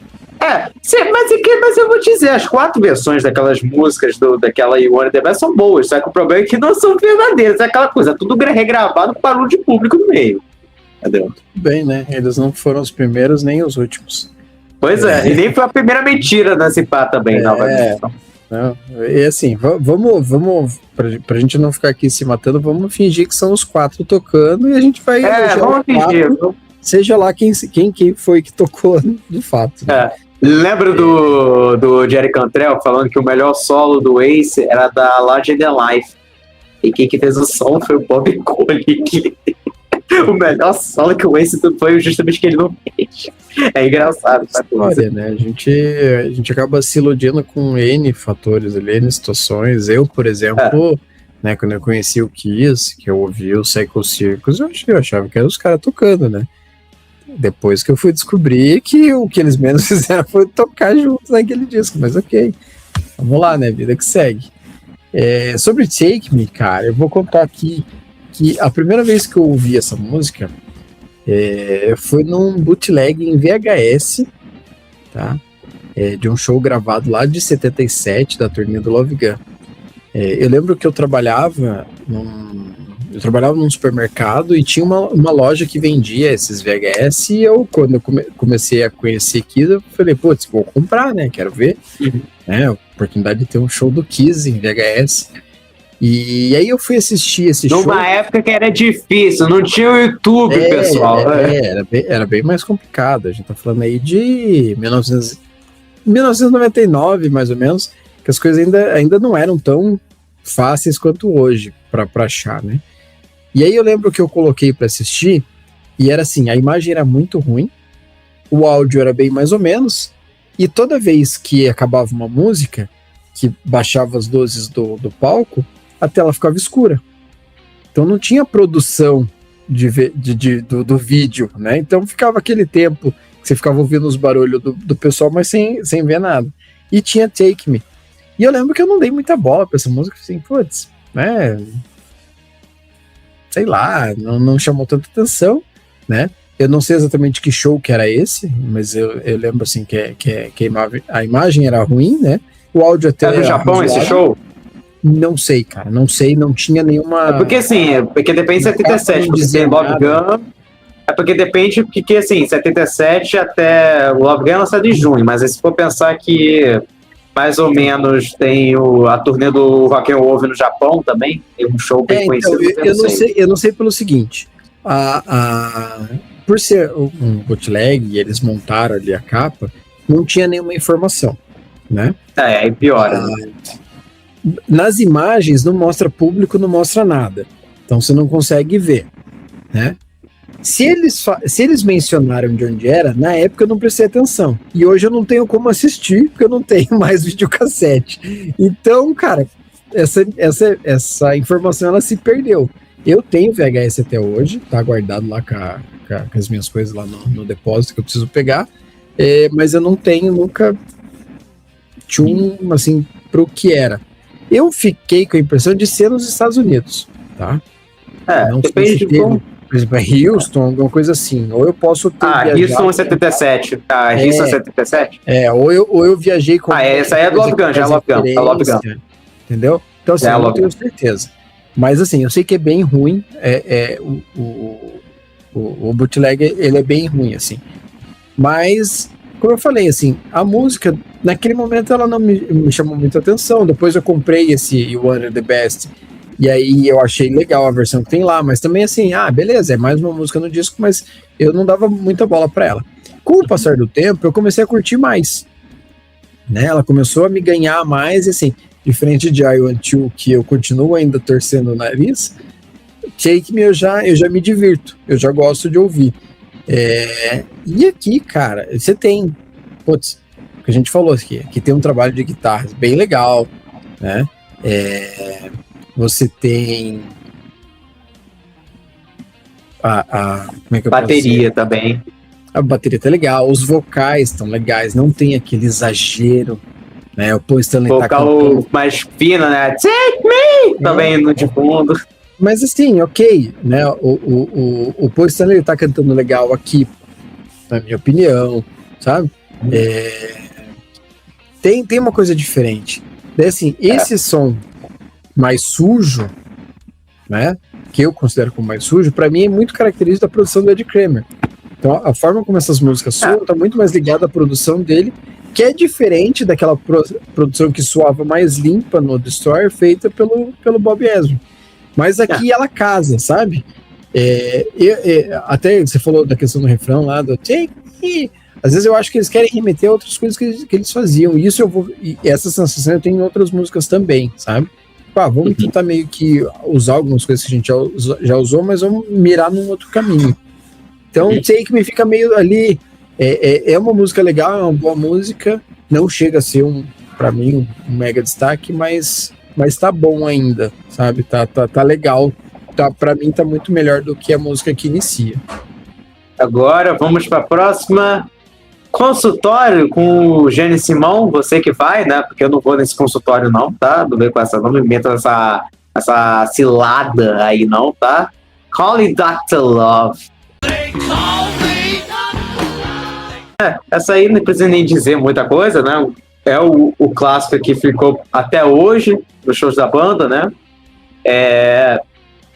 Mas eu vou te dizer, as 4 versões daquelas músicas daquela You Wanted the Best são boas, só que o problema é que não são verdadeiras, é aquela coisa, tudo regravado com barulho de público no meio. Entendeu? Tudo bem, né? Eles não foram os primeiros nem os últimos. Pois e nem foi a primeira mentira nesse pá também, novamente. Não, e assim, vamos pra gente não ficar aqui se matando, vamos fingir que são os 4 tocando e a gente vai... vamos fingir. Seja lá quem foi que tocou, de fato. Né? Lembra do Jerry Cantrell falando que o melhor solo do Ace era da Larger Than Life. E quem que fez o solo foi o Bob Kulick. O melhor solo que o Ace foi justamente que ele não fez. É engraçado. História, né? A gente acaba se iludindo com N fatores ali, N situações. Eu, por exemplo, né, quando eu conheci o Kiss, que eu ouvi o Psycho Circus, eu achava que eram os caras tocando, né? Depois que eu fui descobrir que o que eles menos fizeram foi tocar juntos naquele disco, mas ok. Vamos lá, né? Vida que segue. Sobre Take Me, cara, eu vou contar aqui que a primeira vez que eu ouvi essa música foi num bootleg em VHS, tá? De um show gravado lá de 77, da turnê do Love Gun. Eu lembro que eu trabalhava num supermercado e tinha uma loja que vendia esses VHS e quando eu comecei a conhecer Kiss, eu falei, putz, vou comprar, né, quero ver, né, a oportunidade de ter um show do Kiss em VHS. E aí eu fui assistir esse show. Numa época que era difícil, não tinha o YouTube, pessoal. Era bem mais complicado, a gente tá falando aí de 1999, mais ou menos, que as coisas ainda não eram tão fáceis quanto hoje para achar, né? E aí eu lembro que eu coloquei para assistir e era assim, a imagem era muito ruim, o áudio era bem mais ou menos, e toda vez que acabava uma música, que baixava as luzes do palco, a tela ficava escura. Então não tinha produção do vídeo, né? Então ficava aquele tempo que você ficava ouvindo os barulhos do pessoal, mas sem ver nada. E tinha Take Me. E eu lembro que eu não dei muita bola pra essa música, assim, putz, né? Sei lá, não chamou tanta atenção, né? Eu não sei exatamente que show que era esse, mas eu lembro, assim, que a imagem era ruim, né? O áudio até É do Japão razoável. esse show? Não sei, cara, não sei, não tinha nenhuma... É porque assim, porque depende de 77, porque tem Love Gun. É porque depende, porque assim, 77 até o Love Gun é lançado em junho, mas aí se for pensar que mais ou menos tem a turnê do Rock and Roll no Japão também, tem um show bem conhecido. Então, eu não sei pelo seguinte, por ser um bootleg e eles montaram ali a capa, não tinha nenhuma informação, né? Aí piora, né? Nas imagens não mostra público, não mostra nada. Então você não consegue ver, né? Se eles mencionaram de onde era, na época eu não prestei atenção. E hoje eu não tenho como assistir, porque eu não tenho mais videocassete. Então, cara, essa informação ela se perdeu. Eu tenho VHS até hoje, tá guardado lá com as minhas coisas lá no depósito que eu preciso pegar, mas eu não tenho nunca assim, pro que era. Eu fiquei com a impressão de ser nos Estados Unidos, tá? Não depende de como... Por exemplo, é Houston, alguma coisa assim. Ou eu posso ter Houston é 77. Houston é 77? Ou eu viajei com... essa aí é do Love Gun, já é Love Gun. Entendeu? Então, assim, eu não tenho certeza. Mas, assim, eu sei que é bem ruim. O bootleg, ele é bem ruim, assim. Mas, como eu falei, assim, a música, naquele momento, ela não me chamou muita atenção. Depois eu comprei esse You Wanted the Best, e aí eu achei legal a versão que tem lá, mas também assim, beleza, é mais uma música no disco, mas eu não dava muita bola pra ela. Com o passar do tempo, eu comecei a curtir mais, né? Ela começou a me ganhar mais, e assim, diferente de I Want To, que eu continuo ainda torcendo o nariz, Take Me eu já me divirto, eu já gosto de ouvir. E aqui, cara, você tem, putz, o que a gente falou aqui tem um trabalho de guitarras bem legal, né? Você tem como é que eu bateria também. A bateria tá legal, os vocais estão legais, não tem aquele exagero, né? O Paul Stanley vocal mais fino, né? Take me! Também no de fundo. Mas assim, ok, né? O Paul Stanley tá cantando legal aqui, na minha opinião, sabe? Tem uma coisa diferente. Daí, assim, esse som mais sujo, né, que eu considero como mais sujo, pra mim é muito característico da produção do Eddie Kramer. Então a forma como essas músicas soam tá muito mais ligada à produção dele, que é diferente daquela produção que soava mais limpa no Destroyer, feita pelo Bob Ezrin. Mas aqui ela casa, sabe? Até você falou da questão do refrão lá, do Take Me. Às vezes eu acho que eles querem remeter a outras coisas que eles faziam. E essa sensação eu tenho em outras músicas também, sabe? Vamos tentar meio que usar algumas coisas que a gente já usou, mas vamos mirar num outro caminho. Então, Take Me fica meio ali. É uma música legal, é uma boa música. Não chega a ser, pra mim, um mega destaque, mas tá bom ainda, sabe? Tá legal. Pra mim, tá muito melhor do que a música que inicia. Agora, vamos pra próxima. Consultório com o Gene Simão, você que vai, né? Porque eu não vou nesse consultório não, tá? Não me meto nessa cilada aí não, tá? Call It Dr. Love. Essa aí não precisa nem dizer muita coisa, né? É o clássico que ficou até hoje nos shows da banda, né?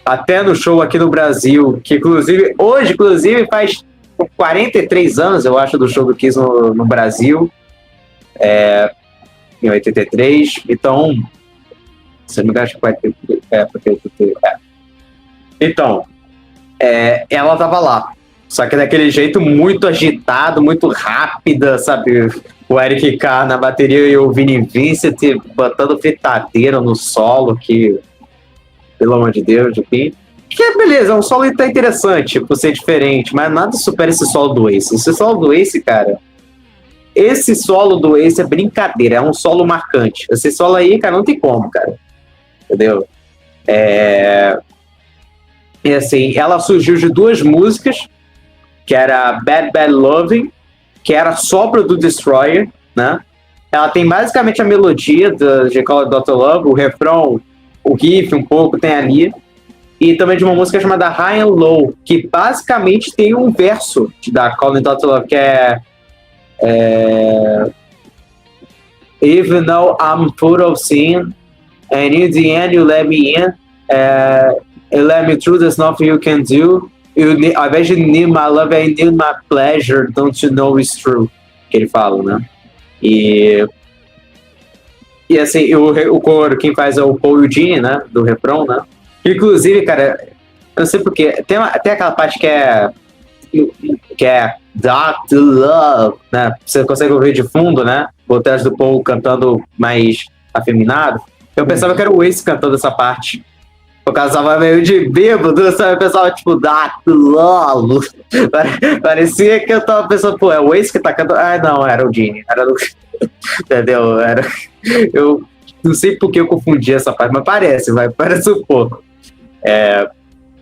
Até no show aqui no Brasil, que hoje faz 43 anos, eu acho, do show do Kiss no Brasil, em 83. Então, se não me engano, acho que Então, ela tava lá. Só que daquele jeito muito agitado, muito rápida, sabe? o Eric Carr na bateria e o Vini Vincent botando fritadeira no solo, que, pelo amor de Deus, enfim. Que é beleza, é um solo tá interessante por ser diferente, mas nada supera esse solo do Ace. Esse solo do Ace, cara, esse solo do Ace é brincadeira, é um solo marcante. Esse solo aí, cara, não tem como, cara. Entendeu? E assim, ela surgiu de duas músicas, que era Bad Bad Loving, que era sopro do Destroyer, né? Ela tem basicamente a melodia de Call It Dr. Love, o refrão, o riff um pouco tem ali, e também de uma música chamada High and Low, que basicamente tem um verso da Call It Dr. Love, que é Even though I'm full of sin, and in the end you let me in, you let me through, there's nothing you can do. Ao invés de need my love, I need my pleasure, don't you know it's true? Que ele fala, né? E assim, o coro, quem faz é o Paul Eugene, né? Do refrão, né? Inclusive, cara, eu não sei porquê, tem aquela parte que é Dr. Love, né? Você consegue ouvir de fundo, né? O teste do Paul cantando mais afeminado. Eu pensava que era o Ace cantando essa parte. Por causa tava meio de bêbado, sabe? Eu pensava, tipo, Dr. Love. Parecia que eu tava pensando, pô, é o Ace que tá cantando. Ah, não, era o Gene. Era do... Entendeu? Eu não sei por que eu confundi essa parte, mas parece um pouco.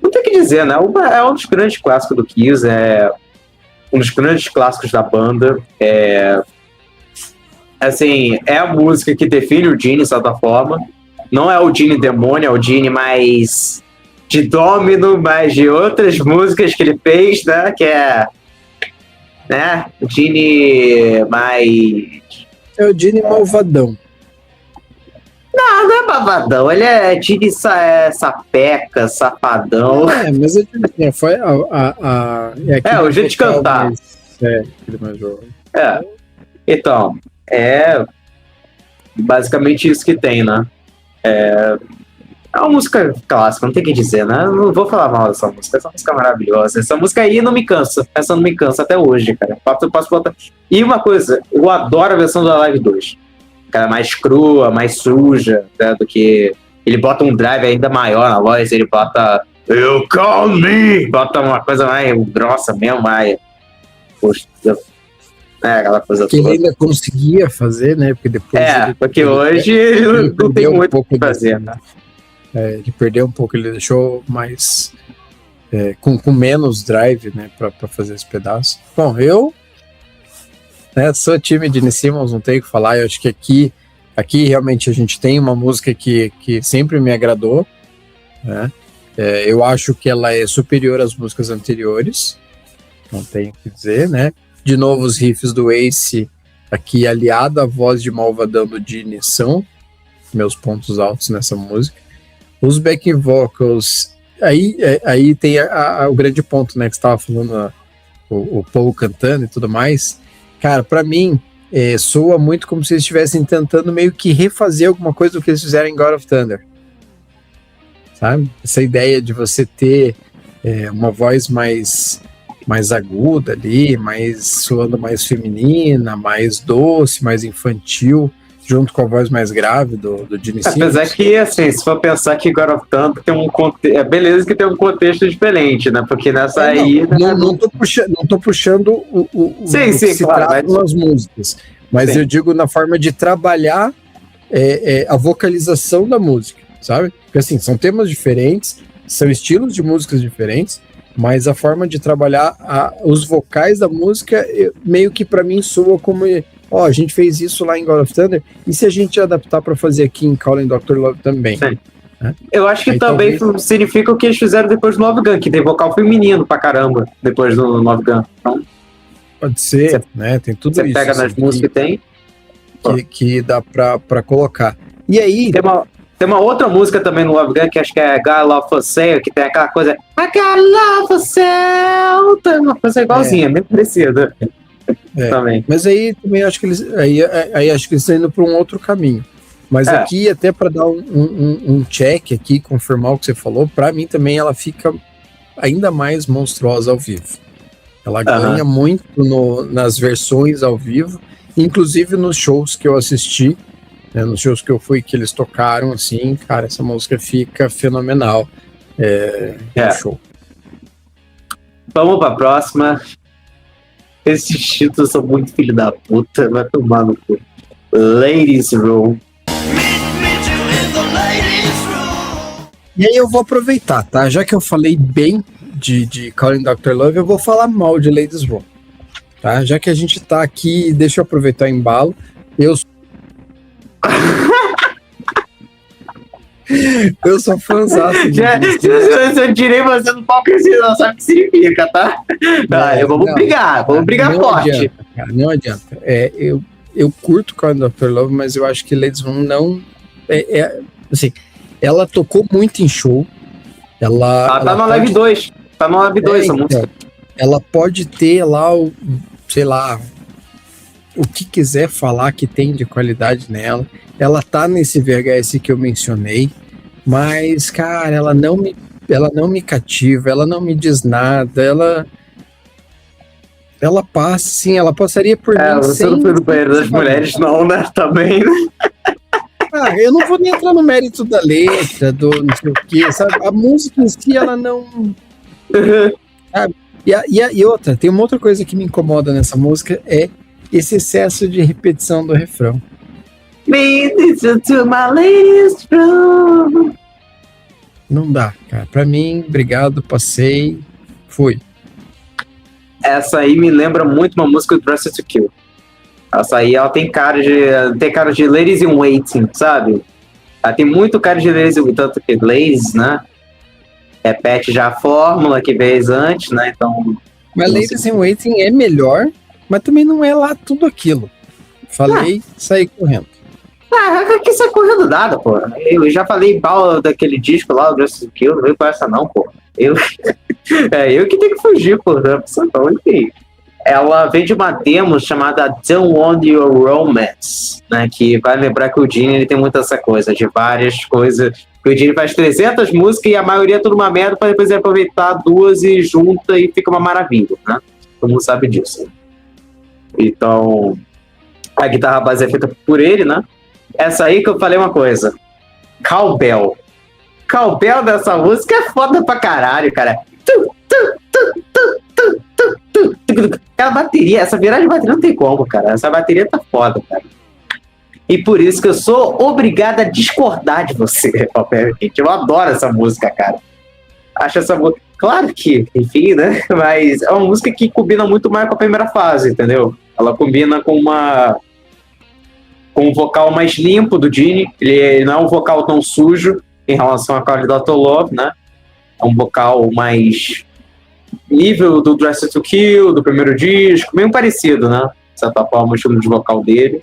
Não tem o que dizer, né? É um dos grandes clássicos do Kiss, um dos grandes clássicos da banda. Assim, é a música que define o Gene, de certa forma. Não é o Gene demônio, é o Gene mais de Domino, mais de outras músicas que ele fez, né? Que é, né? O Gene mais... É o Gene malvadão. Não é malvadão, ele é Gene sapeca, safadão. Mas eu digo assim, foi o jeito de cantar. Então, basicamente isso que tem, né? É uma música clássica, não tem o que dizer, né? Eu não vou falar mal dessa música, essa música é maravilhosa. Essa música aí não me cansa, essa não me cansa até hoje, cara. Eu posso botar. E uma coisa, eu adoro a versão da Live 2. Cara, mais crua, mais suja, né, do que... Ele bota um drive ainda maior na voz, ele bota You Call Me, bota uma coisa mais grossa mesmo, mais... Poxa, aquela coisa que toda. Ele ainda conseguia fazer, né? Porque depois porque hoje ele não tem muito o que fazer, né? Ele perdeu um pouco, ele deixou mais com menos drive, né, pra fazer esse pedaço. Bom, eu sou time de Gene Simmons, não tenho o que falar. Eu acho que aqui realmente a gente tem uma música que sempre me agradou, né? Eu acho que ela é superior às músicas anteriores, não tenho o que dizer, né? De novo, os riffs do Ace aqui, aliado à voz de malvadão do Gene, são meus pontos altos nessa música. Os back vocals, aí tem o grande ponto, né, que você estava falando, o Paul cantando e tudo mais. Cara, pra mim, soa muito como se eles estivessem tentando meio que refazer alguma coisa do que eles fizeram em God of Thunder. Sabe? Essa ideia de você ter uma voz mais aguda ali, soando mais feminina, mais doce, mais infantil, junto com a voz mais grave do Gene Simmons. Apesar que, assim, se for pensar que God of Thunder tem um contexto... beleza que tem um contexto diferente, né? Porque nessa aí... Não tô puxando sim, claro, as músicas, mas sim. Eu digo na forma de trabalhar a vocalização da música, sabe? Porque, assim, são temas diferentes, são estilos de músicas diferentes, mas a forma de trabalhar os vocais da música meio que pra mim soa como... a gente fez isso lá em God of Thunder, e se a gente adaptar para fazer aqui em Calling Dr. Love também? Sim. Eu acho que aí também significa o que eles fizeram depois do Love Gun, que tem vocal feminino pra caramba depois do Love Gun. Então, pode ser, né? Tem tudo isso. Você pega nas músicas que dá pra colocar. E aí... Tem uma outra música também no Love Gun, que acho que é God Love For Sale, que tem aquela coisa I got love for sale, tem uma coisa igualzinha, bem parecida. Também. Mas aí também acho que eles acho que eles estão indo para um outro caminho. Mas aqui, até para dar um check aqui, confirmar o que você falou, para mim também ela fica ainda mais monstruosa ao vivo. Ela ganha muito nas versões ao vivo, inclusive nos shows que eu assisti, né, nos shows que eu fui, que eles tocaram, assim, cara, essa música fica fenomenal. No show. Vamos pra próxima. Esses títulos são muito filho da puta, vai tomar no cu. Ladies Room. E aí eu vou aproveitar, tá? Já que eu falei bem de Calling Dr. Love, eu vou falar mal de Ladies Room, tá? Já que a gente tá aqui, deixa eu aproveitar o embalo. Eu sou fãzaço. Eu tirei você do palco e você não sabe o que significa, tá? Vamos brigar forte. Adianta, cara, não adianta. Eu curto Calling Dr. Love, mas eu acho que Ladies Room não... assim, ela tocou muito em show. Ela tá no Live 2. Tá no Live 2 essa música. Ela pode ter lá sei lá, o que quiser falar que tem de qualidade nela. Ela tá nesse VHS que eu mencionei, mas, cara, ela não me cativa, ela não me diz nada, ela passa, sim, ela passaria por mim. Você não foi no banheiro das mulheres, não, né? Também, né? Eu não vou nem entrar no mérito da letra, do não sei o que, sabe? A música em si, ela não... Sabe? E outra, tem uma outra coisa que me incomoda nessa música, é esse excesso de repetição do refrão. To my ladies room. Não dá, cara. Pra mim, obrigado, passei, fui. Essa aí me lembra muito uma música do Dressed to Kill. Essa aí, ela tem cara de Ladies in Waiting, sabe? Ela tem muito cara de Ladies in Waiting, tanto que Ladies, né? Repete já a fórmula que veio antes, né? Então... Mas Ladies in Waiting é melhor, mas também não é lá tudo aquilo. Falei, saí correndo. Que sai correndo nada, pô. Eu já falei mal daquele disco lá, o Dressed to Kill, não veio com essa não, pô. Eu que tenho que fugir, pô. Então, enfim. Ela vem de uma demo chamada Don't Want Your Romance, né? Que vai lembrar que o Gene ele tem muito essa coisa, de várias coisas. Que o Gene faz 300 músicas e a maioria é tudo uma merda, para depois aproveitar duas e junta e fica uma maravilha, né? Todo mundo sabe disso. Então, a guitarra base é feita por ele, né? Essa aí que eu falei uma coisa. Cowbell. Cowbell dessa música é foda pra caralho, cara. Aquela bateria, essa viragem de bateria não tem como, cara. Essa bateria tá foda, cara. E por isso que eu sou obrigado a discordar de você, obviamente. Eu adoro essa música, cara. Acho essa música... Claro que, enfim, né? Mas é uma música que combina muito mais com a primeira fase, entendeu? Ela combina com um vocal mais limpo do Gene. Ele não é um vocal tão sujo em relação a Calling Dr. Love, né? É um vocal mais nível do Dressed to Kill, do primeiro disco, meio parecido, né? De certa forma, o estilo de vocal dele.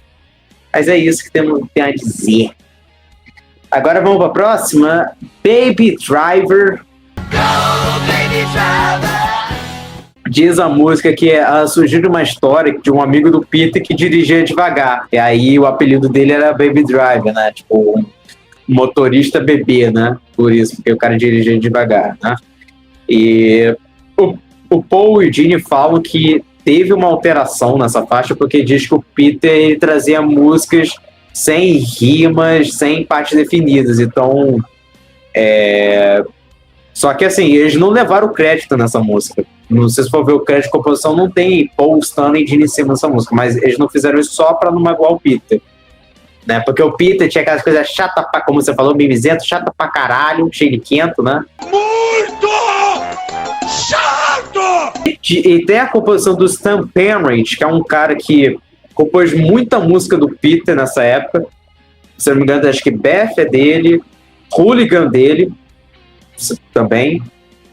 Mas é isso que tem a dizer. Agora vamos para a próxima. Baby Driver. Go, Baby Driver! Diz a música que surgiu de uma história de um amigo do Peter que dirigia devagar. E aí o apelido dele era Baby Driver, né? Tipo, um motorista bebê, né? Por isso, porque o cara dirigia devagar, né? E o Paul e o Gene falam que teve uma alteração nessa faixa, porque diz que o Peter ele trazia músicas sem rimas, sem partes definidas. Então, só que assim, eles não levaram o crédito nessa música. Não sei se for ver o crédito de composição, não tem Paul, Stan e Gene em cima dessa música, mas eles não fizeram isso só pra não magoar o Peter. Né? Porque o Peter tinha aquelas coisas chatas pra, como você falou, mimizento, chata pra caralho, cheio de quento, né? Muito chato! E tem a composição do Stan Penrich, que é um cara que compôs muita música do Peter nessa época. Se eu não me engano, acho que Beth é dele, Hooligan dele também.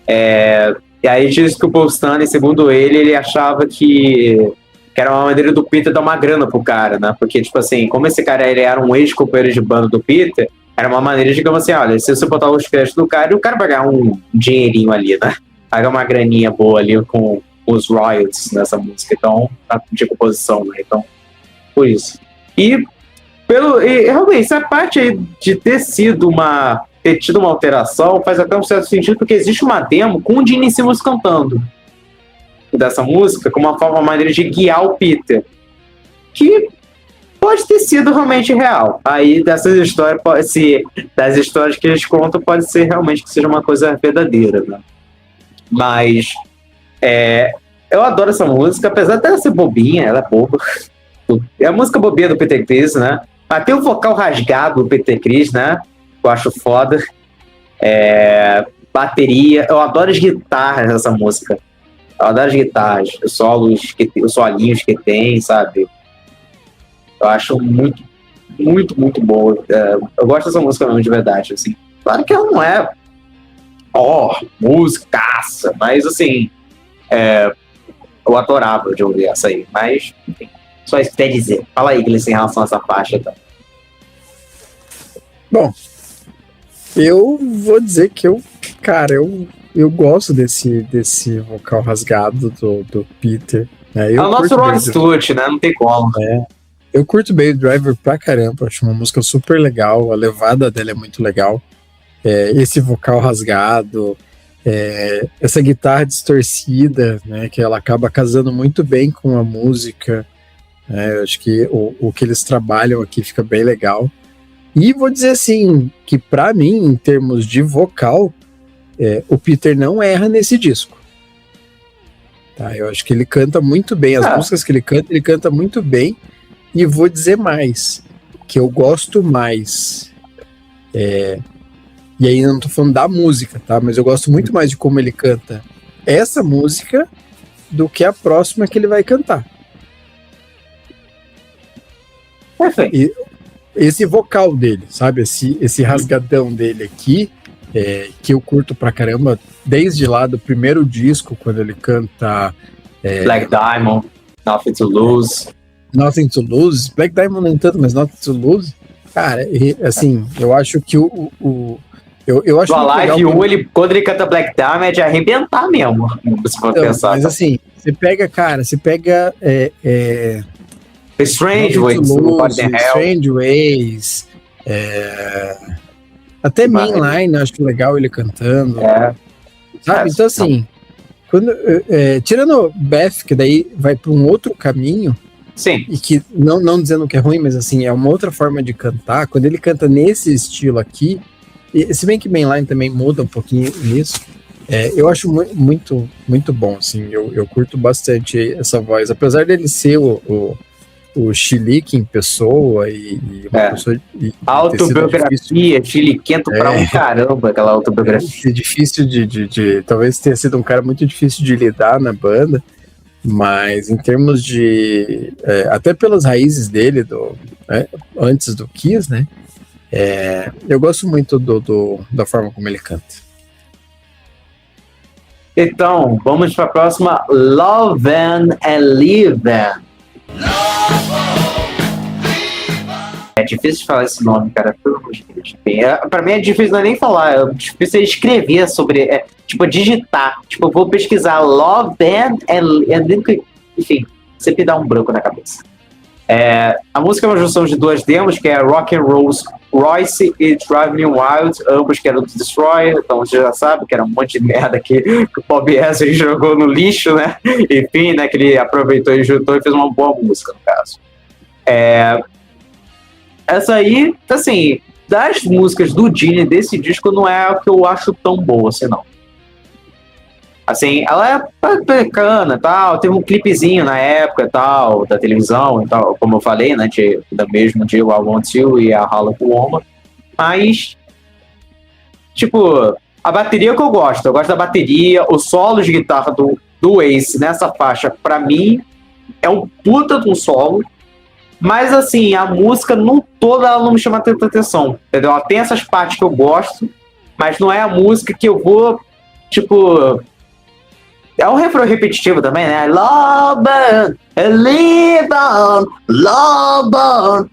E aí diz que o Paul Stanley, segundo ele achava que era uma maneira do Peter dar uma grana pro cara, né? Porque, tipo assim, como esse cara ele era um ex-companheiro de banda do Peter, era uma maneira, digamos assim, olha, se você botar os créditos do cara, o cara vai ganhar um dinheirinho ali, né? Vai ganhar uma graninha boa ali com os royalties nessa música, então, de composição, né? Então, por isso. E realmente, essa parte aí de ter tido uma alteração faz até um certo sentido, porque existe uma demo com o Gene Simmons cantando dessa música, como uma maneira de guiar o Peter. que pode ter sido realmente real. Aí dessas histórias, das histórias que eles contam, pode ser realmente que seja uma coisa verdadeira, né? Mas eu adoro essa música, apesar dela ser bobinha, ela é boba. É a música bobinha do Peter Criss, né? Até o vocal rasgado do Peter Criss, né? Eu acho foda. Bateria, eu adoro as guitarras dessa música. Eu adoro as guitarras, os solinhos que tem, sabe? Eu acho muito, muito, muito boa. Eu gosto dessa música mesmo, de verdade, assim. Claro que ela não é musicaça, mas assim, eu adorava de ouvir essa aí. Mas, enfim, só isso que tem a dizer. Fala aí, Gleice, em relação a essa faixa. Tá? Bom, eu vou dizer que eu gosto desse vocal rasgado do Peter. Né? É o nosso Rod Stewart, né? Não tem como. Eu curto Baby Driver pra caramba, acho uma música super legal, a levada dela é muito legal. Esse vocal rasgado, essa guitarra distorcida, né, que ela acaba casando muito bem com a música. Eu acho que o que eles trabalham aqui fica bem legal. E vou dizer assim, que pra mim, em termos de vocal, o Peter não erra nesse disco. Tá, eu acho que ele canta muito bem, as músicas que ele canta muito bem. E vou dizer mais, que eu gosto mais, e aí não tô falando da música, tá? Mas eu gosto muito mais de como ele canta essa música do que a próxima que ele vai cantar. E esse vocal dele, sabe? Esse rasgadão dele aqui, que eu curto pra caramba, desde lá do primeiro disco, quando ele canta... Black Diamond, Nothing to Lose... Nothing to Lose, Black Diamond nem tanto, mas Nothing to Lose, cara, assim, eu acho que eu acho que o Alive 1, quando ele canta Black Diamond, é de arrebentar mesmo, se for pensar. Mas assim, você pega Strange Ways, até Mainline, eu acho legal ele cantando, sabe? Então assim, tirando Beth, que daí vai para um outro caminho. Sim. E que, não dizendo que é ruim, mas assim, é uma outra forma de cantar. Quando ele canta nesse estilo aqui, se bem que Mainline também muda um pouquinho nisso, eu acho muito, muito bom, assim, eu curto bastante essa voz, apesar dele ser o Chilique em pessoa e uma pessoa... Autobiografia, chiliquento pra um caramba, aquela autobiografia. É difícil talvez tenha sido um cara muito difícil de lidar na banda, mas em termos de... até pelas raízes dele, antes do Kiss, né? Eu gosto muito da forma como ele canta. Então, vamos para a próxima. Love and Leave. É difícil de falar esse nome, cara. Pra mim é difícil não é nem falar, é difícil escrever sobre, digitar. Eu vou pesquisar Love and enfim, sempre dá um branco na cabeça. A música é uma junção de duas demos, que é Rock and Royce e Drive Me Wild, ambos que eram do Destroyer, então você já sabe que era um monte de merda que o Bob Ezrin jogou no lixo, né? Enfim, né, que ele aproveitou e juntou e fez uma boa música, no caso. Essa aí, assim, das músicas do Gene desse disco, não é a que eu acho tão boa, assim, não. Assim, ela é bacana, tal, teve um clipezinho na época, tal, da televisão, e tal, como eu falei, né, do mesmo dia, I Want You e a Hollow Woman, mas, a bateria que eu gosto da bateria, o solo de guitarra do Ace nessa faixa, pra mim, é um puta de um solo, mas, assim, a música toda ela não me chama tanta atenção, entendeu? Ela tem essas partes que eu gosto, mas não é a música que eu vou, é um refrão repetitivo também, né? Love and live on, love on.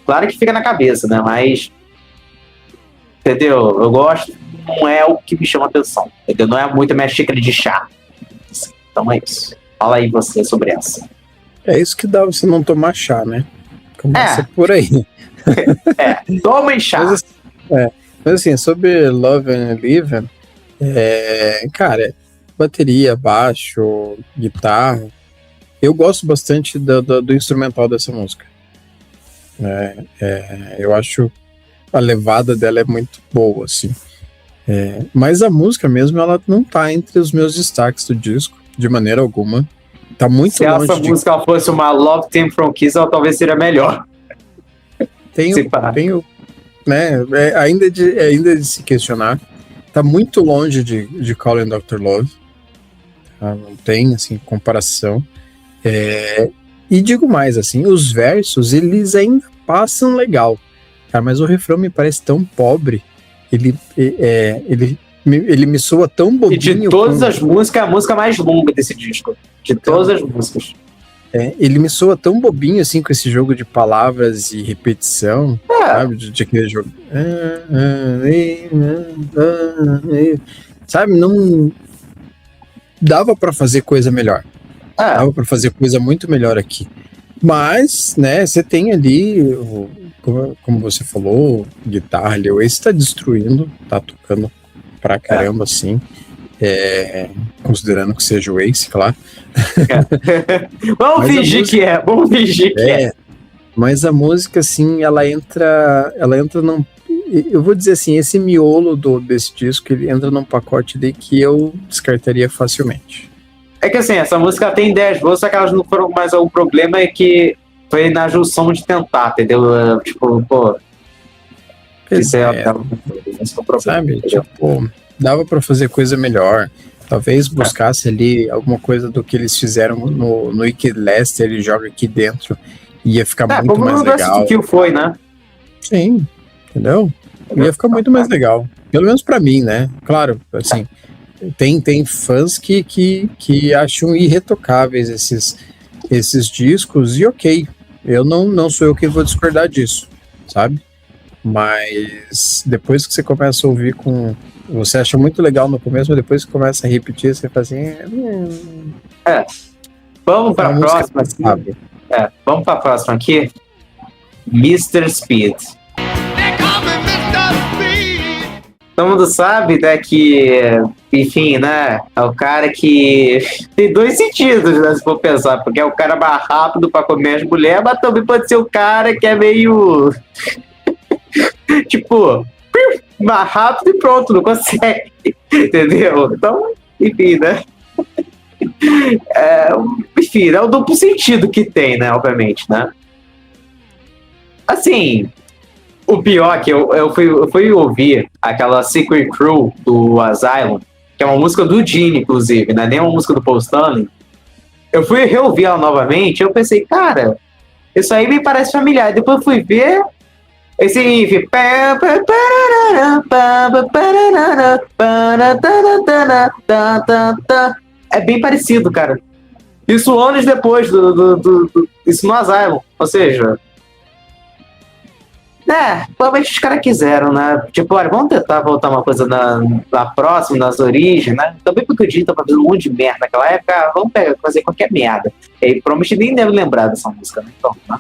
Claro que fica na cabeça, né? Mas, entendeu? Eu gosto, não é o que me chama atenção, entendeu? Não é muito a minha xícara de chá. Então é isso. Fala aí você sobre essa. É isso que dá você não tomar chá, né? Começa por aí. Toma chá. Mas assim, sobre Love and Live, cara, bateria, baixo, guitarra, Eu gosto bastante do instrumental dessa música. Eu acho a levada dela é muito boa, assim. Mas a música mesmo, ela não tá entre os meus destaques do disco, de maneira alguma. Tá muito Se longe essa música fosse uma Love Team from Kiss, ela talvez seria melhor. Tenho, né, ainda de se questionar. Tá muito longe de Calling Dr. Love. Tá? Não tem, assim, comparação. E digo mais, assim, os versos, eles ainda passam legal. Cara, mas o refrão me parece tão pobre. Ele me soa tão bobinho. E de todas as músicas, é a música mais longa desse disco. De todas as músicas. Ele me soa tão bobinho, assim, com esse jogo de palavras e repetição, sabe? De aquele jogo. Sabe? Não... Dava pra fazer coisa melhor. Dava pra fazer coisa muito melhor aqui. Mas, né, você tem ali, como você falou, guitarra ali, o Ace tá destruindo, tá tocando pra caramba, assim. Considerando que seja o Ace, claro. Vamos fingir que é, vamos fingir que é. Mas a música, assim, ela entra num... Eu vou dizer assim, esse miolo desse disco, ele entra num pacote de que eu descartaria facilmente. É que assim, essa música tem 10 vozes, só que elas não foram, mas o problema é que foi na junção de tentar, entendeu? Tipo, pô... Isso é o problema. Sabe, tipo, dava pra fazer coisa melhor. Talvez buscasse ali alguma coisa do que eles fizeram no Wicked Lester, ele joga aqui dentro, ia ficar muito mais legal. Que foi, né? Sim, entendeu? Ia ficar muito mais legal. Pelo menos pra mim, né? Claro, assim, tem fãs que acham irretocáveis esses discos, e ok, eu não sou eu que vou discordar disso, sabe? Mas depois que você começa a ouvir você acha muito legal no começo, mas depois que começa a repetir, você fala assim... Vamos para a próxima. Vamos para a próxima aqui. Mr. Speed. Todo mundo sabe, né, que, enfim, né, é o cara que tem dois sentidos, né, se for pensar, porque é o cara mais rápido para comer as mulheres, mas também pode ser o cara que é meio... tipo, mais rápido e pronto, não consegue, entendeu? Então, enfim, né? Enfim, é o duplo sentido que tem, né, obviamente, né? Assim, o pior é que eu fui ouvir aquela Secret Crew do Asylum, que é uma música do Gene, inclusive, né? Nem uma música do Paul Stanley. Eu fui reouvir ela novamente e eu pensei, cara, isso aí me parece familiar. E depois eu fui ver esse riff. É bem parecido, cara. Isso anos depois isso no Asylum. Ou seja... provavelmente os caras quiseram, né? Tipo, olha, vamos tentar voltar uma coisa na próxima, nas origens, né? Também porque o Jim tava fazendo um monte de merda naquela época, vamos fazer qualquer merda. E aí, provavelmente nem deve lembrar dessa música, né? Então, né?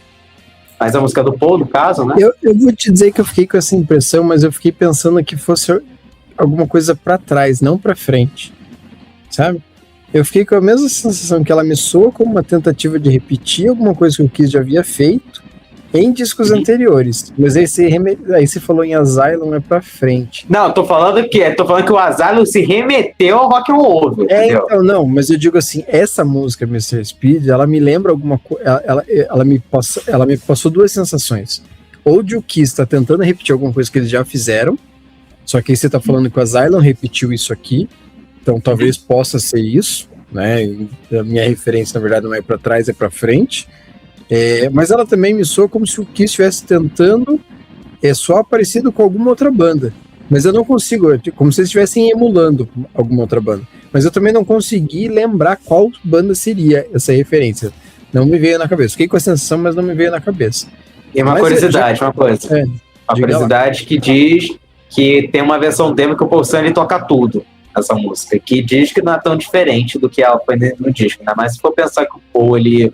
Mas a música do Paul, no caso, né? Eu vou te dizer que eu fiquei com essa impressão, mas eu fiquei pensando que fosse alguma coisa pra trás, não pra frente. Sabe? Eu fiquei com a mesma sensação que ela me soa como uma tentativa de repetir alguma coisa que o Kiss já havia feito em discos anteriores. Mas aí você falou em Asylum, é pra frente. Não, tô falando que o Asylum se remeteu ao rock and roll, entendeu? Então, não, mas eu digo assim, essa música, Mr. Speed, ela me lembra alguma coisa, ela me passou duas sensações. Ou de o Kiss tá tentando repetir alguma coisa que eles já fizeram, só que aí você tá falando que o Asylum repetiu isso aqui, então talvez possa ser isso, né? A minha referência, na verdade, não é pra trás, é pra frente. Mas ela também me soa como se o Kiss estivesse tentando só parecido com alguma outra banda. Mas eu não consigo, como se eles estivessem emulando alguma outra banda. Mas eu também não consegui lembrar qual banda seria essa referência. Não me veio na cabeça. Fiquei com a sensação, mas não me veio na cabeça. E uma curiosidade, uma coisa. Uma curiosidade que diz que tem uma versão demo que o Paul Stanley toca tudo nessa música, que diz que não é tão diferente do que ela foi no disco, né? Mas se for pensar que o Paul, ele...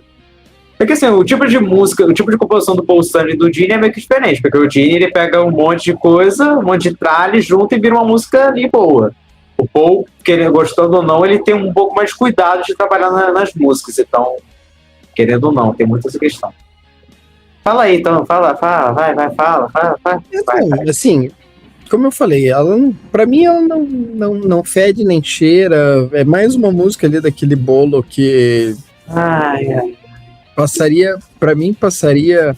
Porque assim, o tipo de música, o tipo de composição do Paul Stanley e do Gene é meio que diferente, porque o Gene, ele pega um monte de coisa, um monte de tralha, junta e vira uma música ali boa. O Paul, gostando ou não, ele tem um pouco mais de cuidado de trabalhar nas músicas, então querendo ou não, tem muita essa questão. Fala aí, então, fala, vai. Assim, como eu falei, ela pra mim ela não fede nem cheira, é mais uma música ali daquele bolo que passaria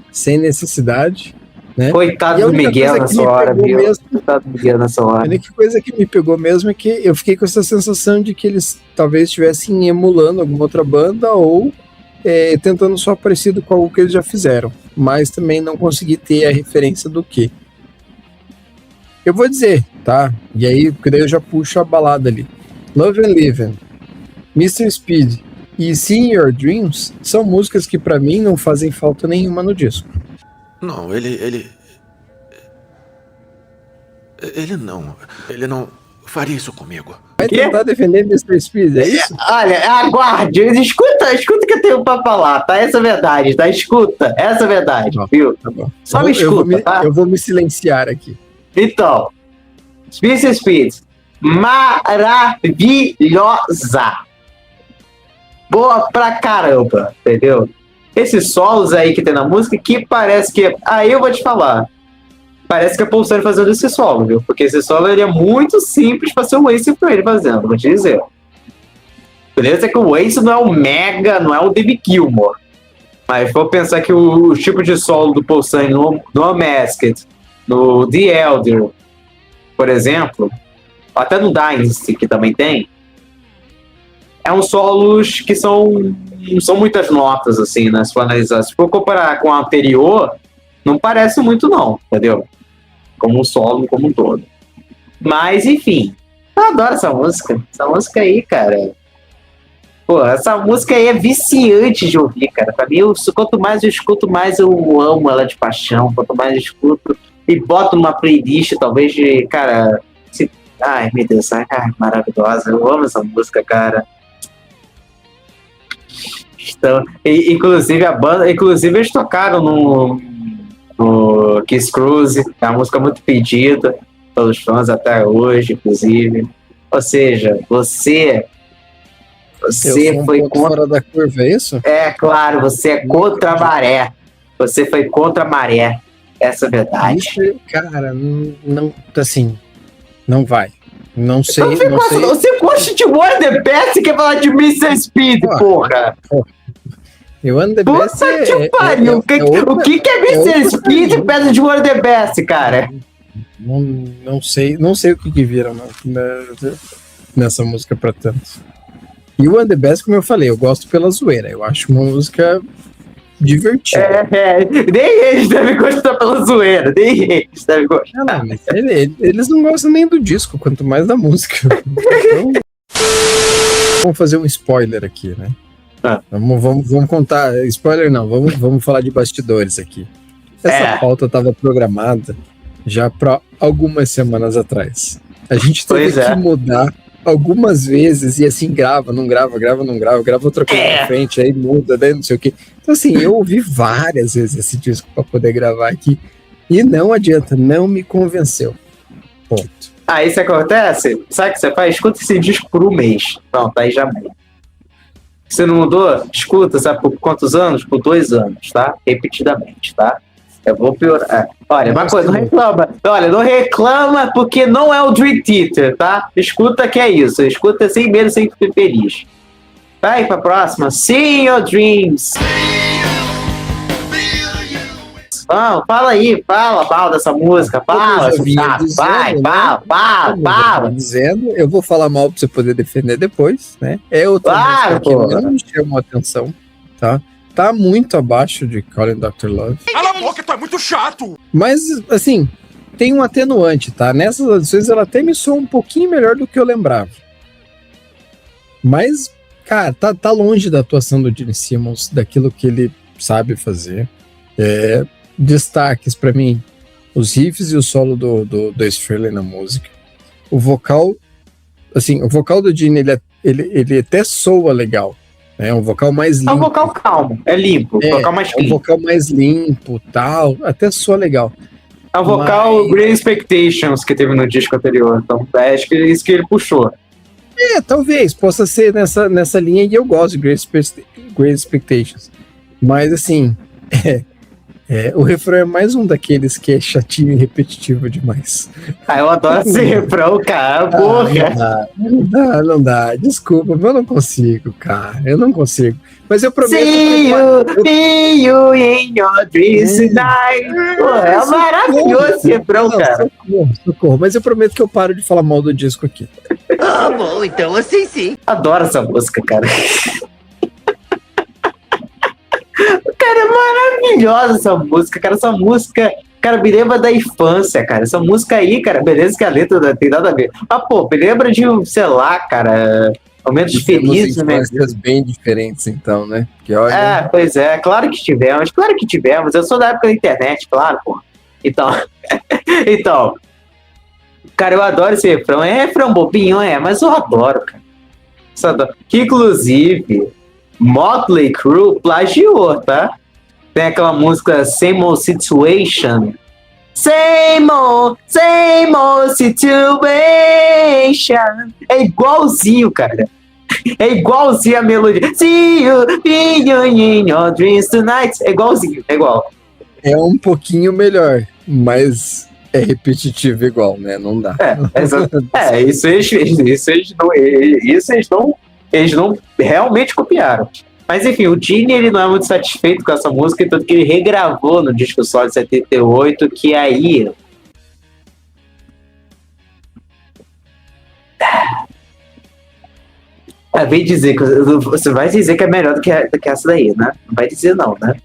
sem necessidade, né? Coitado do Miguel nessa hora, viu? Coitado do Miguel nessa hora. A única coisa que me pegou mesmo é que eu fiquei com essa sensação de que eles talvez estivessem emulando alguma outra banda ou tentando só parecido com algo que eles já fizeram, mas também não consegui ter a referência do que. Eu vou dizer, tá? E aí, porque daí eu já puxo a balada ali. Love and Living, Mr. Speed e Seeing Your Dreams são músicas que pra mim não fazem falta nenhuma no disco. Não, ele não faria isso comigo. Vai tentar defender Mr. Speed, é isso? Olha, aguarde, escuta o que eu tenho pra falar, tá? Essa é a verdade, tá? Escuta, essa é a verdade, viu? Tá bom. Só me escuta, tá? Eu vou me silenciar aqui. Então, Mr. Speed, maravilhosa. Boa pra caramba, entendeu? Esses solos aí que tem na música, que parece que... Aí eu vou te falar. Parece que é Paul Stanley fazendo esse solo, viu? Porque esse solo ele é muito simples pra ser o Ace Frehley fazendo, vou te dizer. Beleza que o Ace não é o Mega, não é o David Gilmour. Mas vou pensar que o tipo de solo do Paul Stanley no Unmasked, no The Elder, por exemplo, até no Dynasty, que também tem, é uns solos que são muitas notas, assim, né? Se for analisar. Se for comparar com a anterior, não parece muito, não, entendeu? Como um solo, como um todo. Mas, enfim, eu adoro essa música. Essa música aí, cara. Pô, essa música aí é viciante de ouvir, cara. Pra mim, quanto mais eu escuto, mais eu amo ela de paixão. Quanto mais eu escuto e boto numa playlist, talvez de, cara... Ai, meu Deus, maravilhosa. Eu amo essa música, cara. Então, inclusive, a banda... Inclusive, eles tocaram no Kiss Cruise. É uma música muito pedida pelos fãs até hoje, inclusive. Ou seja, você foi contra... fora da curva, é isso? É, claro, você é contra a maré. Você foi contra a maré. Essa é a verdade. Isso, cara, não, assim, não vai. Não sei, então, não sei. Você gosta de One the Best e quer falar de Mr. Speed, porra. E One the Best que pariu. O que é Mr. Speed perto de One the Best, cara? Não sei o que viram nessa música pra tanto. E o One the Best, como eu falei, eu gosto pela zoeira. Eu acho uma música divertida. Nem eles devem gostar pela zoeira. Nem eles devem gostar. Não, mas eles não gostam nem do disco, quanto mais da música. Então, vamos fazer um spoiler aqui, né? Vamos contar. Spoiler não, vamos falar de bastidores aqui. Essa pauta estava programada já para algumas semanas atrás. A gente teve que mudar algumas vezes e assim, grava outra coisa pra frente, aí muda, daí não sei o que. Então assim, eu ouvi várias vezes esse disco para poder gravar aqui e não adianta, não me convenceu. Ponto. Aí isso acontece? Sabe o que você faz? Escuta esse disco por um mês. Pronto, aí já muda. Você não mudou? Escuta, sabe por quantos anos? Por 2 anos, tá? Repetidamente, tá? Eu vou piorar. Olha, uma coisa, não reclama. Olha, não reclama porque não é o Dream Theater, tá? Escuta que é isso. Escuta sem medo, sem ficar feliz. Vai pra próxima. See Your Dreams. Fala aí, fala mal dessa música. Fala, fala. Dizendo, eu vou falar mal pra você poder defender depois, né? É outra música que não me chamou a atenção, tá? Tá muito abaixo de Calling Dr. Love. Cala a boca, tu é muito chato! Mas, assim, tem um atenuante, tá? Nessas audições ela até me soa um pouquinho melhor do que eu lembrava. Mas, cara, tá longe da atuação do Gene Simmons, daquilo que ele sabe fazer. Destaques pra mim, os riffs e o solo do Ace Frehley na música. O vocal, assim, o vocal do Gene, ele até soa legal. É um vocal mais limpo. É um vocal calmo, é limpo. Vocal mais clean. É um vocal mais limpo, tal, até soa legal. É um vocal Great Expectations que teve no disco anterior. Então, acho que é isso que ele puxou. Talvez possa ser nessa linha, e eu gosto de Great Expectations. Mas, assim, o refrão é mais um daqueles que é chatinho e repetitivo demais. Eu adoro esse refrão, cara. Porra. Não dá. Desculpa, mas eu não consigo, cara. Eu não consigo. Mas eu prometo. See you in your dreams tonight. Porra, é maravilhoso esse refrão, cara. Socorro. Mas eu prometo que eu paro de falar mal do disco aqui. Ah, bom, então assim sim. Adoro essa música, cara. Cara, é maravilhosa essa música, cara. Essa música, cara, me lembra da infância, cara. Essa música aí, cara, beleza que a letra não tem nada a ver. Mas, pô, me lembra de, sei lá, cara, momentos felizes, né? Bem diferentes, então, né? Que olha... Pois é, claro que tivemos. Eu sou da época da internet, claro, pô. Então, cara, eu adoro esse refrão. É refrão bobinho, mas eu adoro, cara. Que, inclusive, Motley Crue plagiou, tá? Tem aquela música Same Old Situation. Same old situation. É igualzinho, cara. É igualzinho a melodia. See you in your dreams tonight. É igualzinho, é igual. É um pouquinho melhor, mas é repetitivo igual, né? Não dá. Isso eles não realmente copiaram. Mas enfim, o Gene, ele não é muito satisfeito com essa música, tanto que ele regravou no disco solo de 78, que aí... Vem dizer que você vai dizer que é melhor do que essa daí, né? Não vai dizer não, né?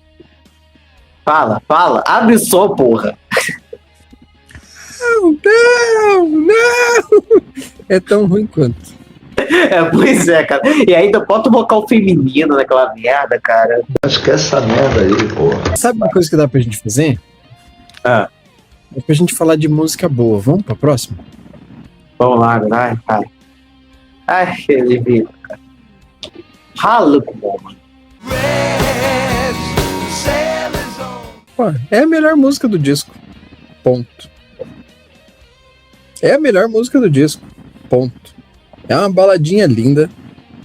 Fala, abre o som, porra. Não! É tão ruim quanto. Pois é, cara. E ainda bota o vocal feminino naquela merda, cara. Acho que essa merda aí, porra. Sabe uma coisa que dá pra gente fazer? É pra gente falar de música boa. Vamos pra próxima? Vamos lá, vai, cara. Ai, ele viu, cara. Ralo com o mano. Pô, é a melhor música do disco. Ponto. É a melhor música do disco. Ponto. É uma baladinha linda,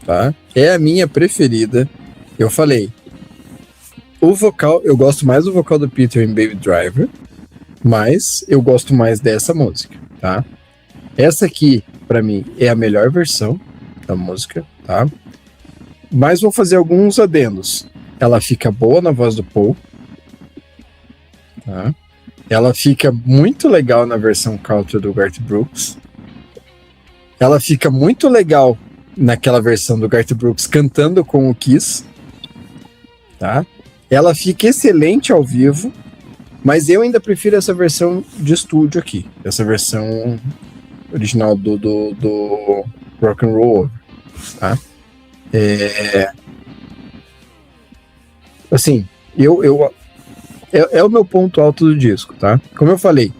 tá? É a minha preferida. Eu falei, o vocal, eu gosto mais do vocal do Peter em Baby Driver, mas eu gosto mais dessa música, tá? Essa aqui, pra mim, é a melhor versão da música, tá? Mas vou fazer alguns adendos. Ela fica boa na voz do Paul, tá? Ela fica muito legal na versão country do Garth Brooks. Ela fica muito legal naquela versão do Garth Brooks cantando com o Kiss, tá? Ela fica excelente ao vivo, mas eu ainda prefiro essa versão de estúdio aqui, essa versão original do Rock and Roll, tá? Assim, é o meu ponto alto do disco, tá? Como eu falei,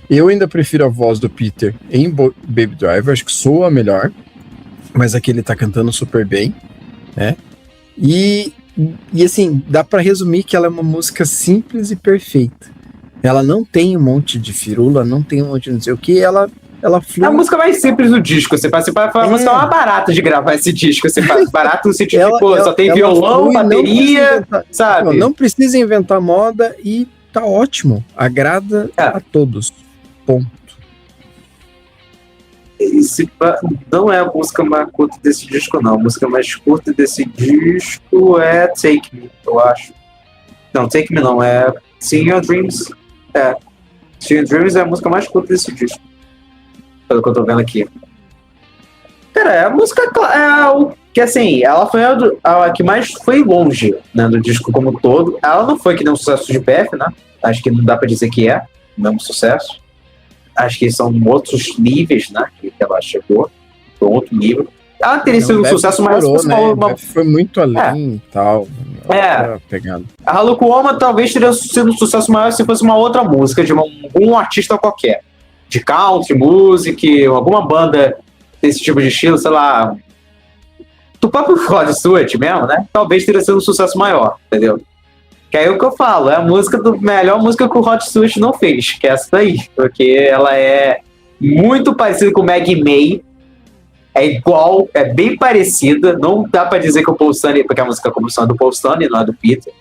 eu ainda prefiro a voz do Peter em Baby Driver, acho que soa melhor, mas aqui ele tá cantando super bem, né? E assim, dá pra resumir que ela é uma música simples e perfeita. Ela não tem um monte de firula, não tem um monte de não sei o que, ela flui. É a música mais simples do disco. Você passa para a música é uma barata de gravar esse disco. Você faz barato no sentido de, só tem violão, flui, bateria, sabe? Não precisa inventar moda e tá ótimo. Agrada a todos. Ponto. Não é a música mais curta desse disco, não. A música mais curta desse disco é Take Me, eu acho. Não, Take Me não, é Sing Your Dreams. Sing Your Dreams é a música mais curta desse disco. Pelo que eu tô vendo aqui. Cara, a música é o que, assim, ela foi a que mais foi longe, né, do disco como um todo. Ela não foi que nem um sucesso de Beth, né? Acho que não dá pra dizer que é o mesmo sucesso. Acho que são outros níveis, né, que ela chegou. Foi outro nível. Ela teria sido um sucesso mais... Foi muito além e tal. Pegado. A Haluko Oma talvez teria sido um sucesso maior se fosse uma outra música de um artista qualquer. De country, music, alguma banda desse tipo de estilo, sei lá, do próprio Rod Stewart mesmo, né? Talvez teria sido um sucesso maior, entendeu? Que aí é o que eu falo, é a melhor música que o Rod Stewart não fez, que é essa daí, porque ela é muito parecida com Maggie May, é igual, é bem parecida. Não dá pra dizer que o Paul Stanley, porque a música é a composição é do Paul Stanley, não é do Peter.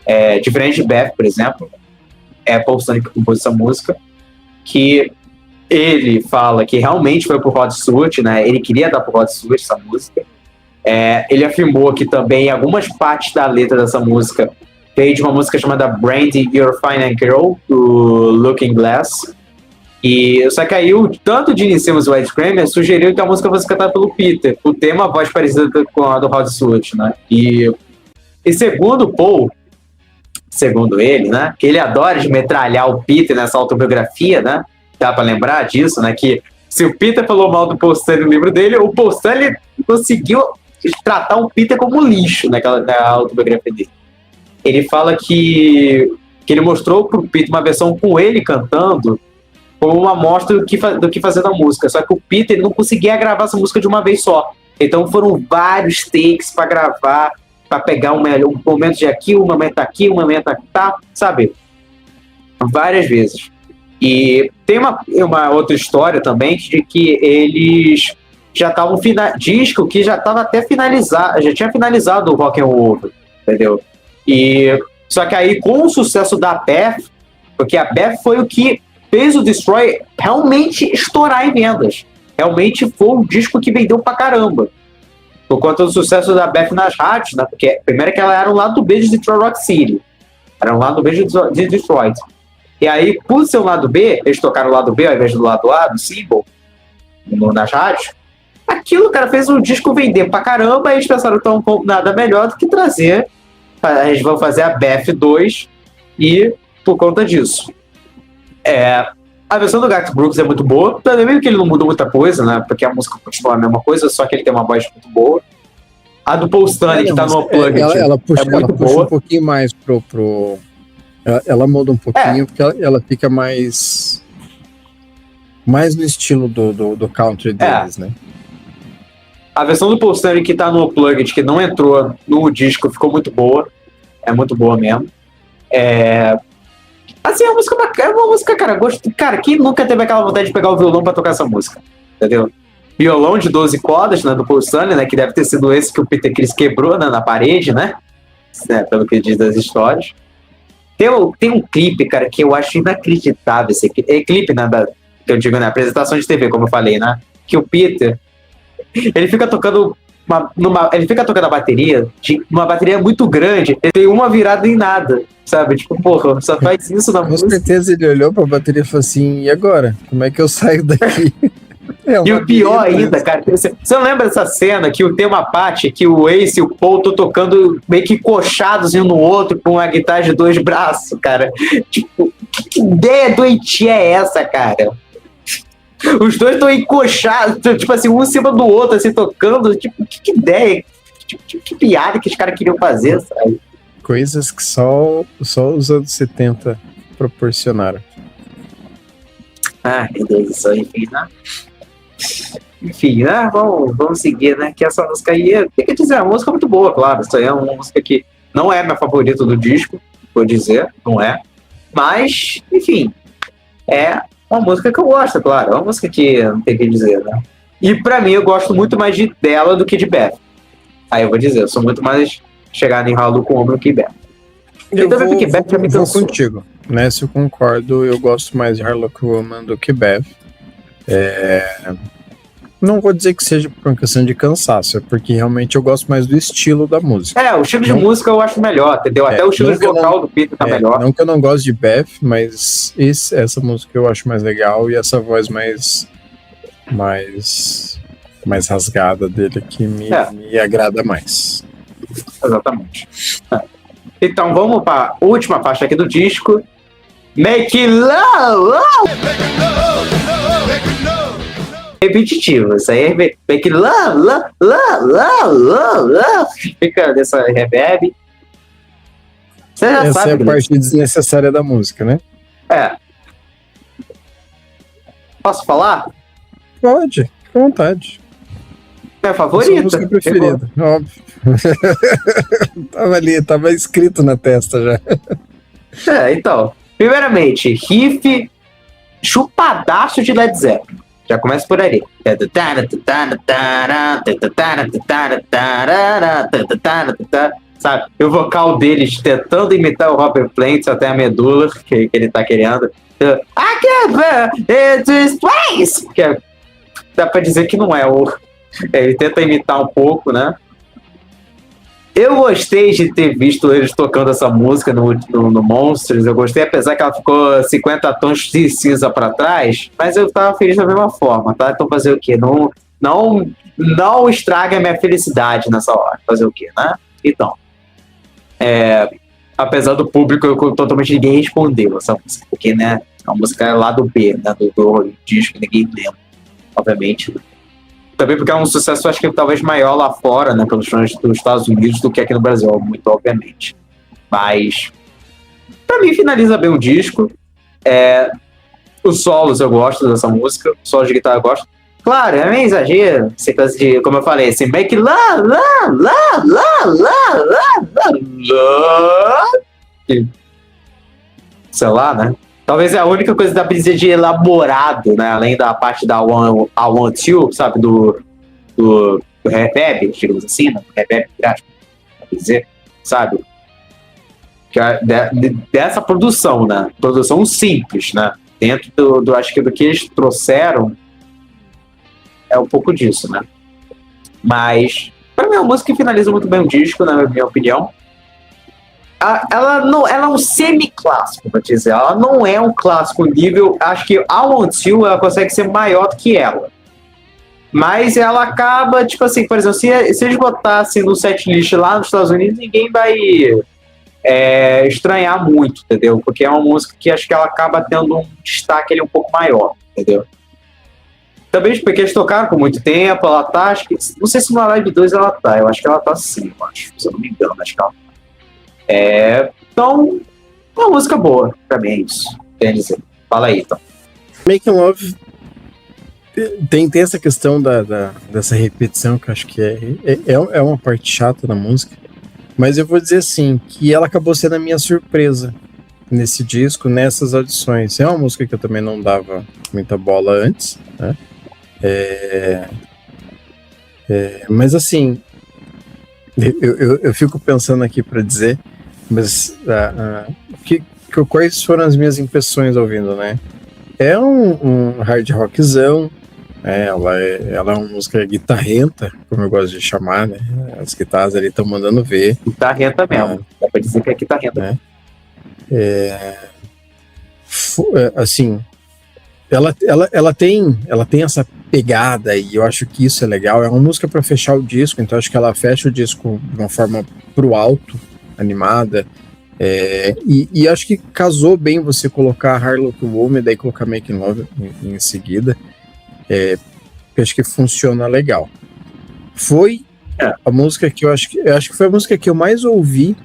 É diferente de Beth, por exemplo. É Paul Stanley que compôs essa música. Que ele fala que realmente foi pro Rod Stewart, né? Ele queria dar pro Rod Stewart essa música. Ele afirmou que também algumas partes da letra dessa música veio de uma música chamada Brandy, You're Fine and Girl, do Looking Glass. Só que aí o tanto de Gene Simmons e o Ed Kramer sugeriu que a música fosse cantada pelo Peter, por ter uma voz parecida com a do Rod Stewart, né? E segundo o Paul, segundo ele, né? Que ele adora metralhar o Peter nessa autobiografia, né? Dá pra lembrar disso, né? Que se o Peter falou mal do Paul Stanley no livro dele, o Paul Stanley conseguiu tratar o Peter como lixo na autobiografia dele. Ele fala que ele mostrou pro Peter uma versão com ele cantando como uma amostra do que fazer na música. Só que o Peter não conseguia gravar essa música de uma vez só. Então foram vários takes para gravar, para pegar um momento de aqui, um momento aqui, um momento aqui, tá? Sabe? Várias vezes. E tem uma outra história também de que eles já estavam disco que já estava até finalizado, já tinha finalizado o Rock and Roll, entendeu? Só que aí com o sucesso da Beth, porque a Beth foi o que fez o Destroy realmente estourar em vendas. Realmente foi um disco que vendeu pra caramba. Por conta do sucesso da Beth nas rádios, né? Porque primeiro que ela era um lado B de Detroit Rock City. Era um lado B de Detroit. E aí, por ser um lado B, eles tocaram o lado B ao invés do lado A, do Symbol, nas rádios. Aquilo, cara, fez o disco vender pra caramba, e eles pensaram, então, nada melhor do que trazer. Eles vão fazer a Beth 2 e por conta disso. A versão do Garth Brooks é muito boa, também meio que ele não mudou muita coisa, né? Porque a música continua a mesma coisa, só que ele tem uma voz muito boa. A do Paul Stanley, que tá no Unplugged, ela puxa, é muito ela puxa boa. um pouquinho mais pro... Ela muda um pouquinho, porque ela fica mais no estilo do country deles, né? A versão do Paul Stanley que tá no Unplugged, que não entrou no disco, ficou muito boa. É muito boa mesmo. Assim, é uma música bacana, é uma música, cara, cara, quem nunca teve aquela vontade de pegar o violão pra tocar essa música? Entendeu? Violão de 12 cordas, né, do Paul Stanley, né, que deve ter sido esse que o Peter Criss quebrou, né, na parede, né? Pelo que diz das histórias. Tem um clipe, cara, que eu acho inacreditável. Esse clipe, né, que eu digo, na apresentação de TV, como eu falei, né? Que o Peter, ele fica tocando a bateria, uma bateria muito grande, ele tem uma virada em nada, sabe? Tipo, porra, só faz isso na música. Com certeza ele olhou pra bateria e falou assim, e agora? Como é que eu saio daqui? E o pior ainda, cara, você não lembra dessa cena que tem uma parte que o Ace e o Paul estão tocando meio que encoxados um no outro com uma guitarra de 2 braços, cara? Tipo, que ideia doentia é essa, cara? Os dois estão encoxados, tipo assim, um em cima do outro, assim, tocando. Tipo, que ideia, que piada que os caras queriam fazer, sabe? Coisas que só os anos 70 proporcionaram. Ah, meu Deus do céu, enfim, né? Enfim, né? Vamos seguir, né? Que essa música aí, tem que dizer, a música é muito boa, claro. Isso aí é uma música que não é minha favorita do disco, vou dizer, não é. Mas, enfim, é uma música que eu gosto, claro. É uma música que não tem o que dizer, né? E pra mim, eu gosto muito mais dela do que de Beth. Aí eu vou dizer, eu sou muito mais chegado em Ralo com Ombro que Beth. Eu vou contigo, né? Se eu concordo, eu gosto mais de Harlock Woman do que Beth. Não vou dizer que seja por uma questão de cansaço, é porque realmente eu gosto mais do estilo da música. O estilo de música eu acho melhor, entendeu? Até o estilo vocal do Peter tá melhor. Não que eu não gosto de Beth, mas essa música eu acho mais legal e essa voz mais rasgada dele que me agrada mais. Exatamente. Então vamos para a última faixa aqui do disco, Make Love. Repetitivo, isso aí é Make Love, love, love, love, love, love. Fica dessa reverb. Você já essa sabe, é a parte desnecessária da música, né? Posso falar? Pode, fica à vontade. Minha favorita. Sua música preferida, óbvio. Tava escrito na testa já. Então, primeiramente, riff chupadaço de Led Zeppelin. Já começa por ali. Sabe? E o vocal deles tentando imitar o Robert Plant até a medula que ele tá querendo. I can't this place! Que dá pra dizer que não é o... Ele tenta imitar um pouco, né? Eu gostei de ter visto eles tocando essa música no Monsters. Eu gostei, apesar que ela ficou 50 tons de cinza pra trás, mas eu tava feliz da mesma forma, tá? Então fazer o quê? Não estraga a minha felicidade nessa hora. Fazer o quê, né? Então, apesar do público, totalmente ninguém respondeu essa música, porque, né, a música é lá do B, né, do disco, ninguém lembra, obviamente. Também porque é um sucesso, acho que talvez maior lá fora, né, pelos fãs dos Estados Unidos do que aqui no Brasil, muito obviamente. Mas, pra mim, finaliza bem o disco. Os solos eu gosto dessa música, os solos de guitarra eu gosto. Claro, é meio exagero, essa coisa de, como eu falei, esse make la, la, la, la, la, la, la, sei lá, né? Talvez é a única coisa que dá pra dizer de elaborado, né? Além da parte da One Two, sabe? Do reverb, digamos assim, né? Reverb, pra dizer, sabe? Que dessa produção, né? Produção simples, né? Dentro acho que do que eles trouxeram é um pouco disso, né? Mas, pra mim, é uma música que finaliza muito bem o disco, na minha opinião. Ela é um semi-clássico, vou dizer. Ela não é um clássico nível. Acho que a One Two ela consegue ser maior do que ela. Mas ela acaba, tipo assim, por exemplo, se eles botassem no setlist lá nos Estados Unidos, ninguém vai estranhar muito, entendeu? Porque é uma música que acho que ela acaba tendo um destaque ali um pouco maior, entendeu? Também porque eles tocaram por muito tempo, ela tá, acho que, não sei se no Live 2 ela tá, eu acho que ela tá sim, se eu não me engano, acho que ela tá. Então, é uma música boa, pra mim é isso. Quer dizer, fala aí, então. Making Love tem essa questão dessa repetição que eu acho que é uma parte chata da música, mas eu vou dizer assim, que ela acabou sendo a minha surpresa nesse disco, nessas audições. É uma música que eu também não dava muita bola antes, né? Mas assim, eu fico pensando aqui para dizer, mas quais foram as minhas impressões ouvindo, né? É um hard rockzão, ela é uma música guitarrenta, como eu gosto de chamar, né? As guitarras ali estão mandando ver. Guitarrenta mesmo, dá pra dizer que é guitarrenta. Né? Assim, ela tem essa pegada e eu acho que isso é legal. É uma música para fechar o disco, então acho que ela fecha o disco de uma forma pro alto, animada, e acho que casou bem você colocar Harlock Woman e daí colocar Making Love em seguida. Eu acho que funciona legal. Foi a música que eu acho que foi a música que eu mais ouvi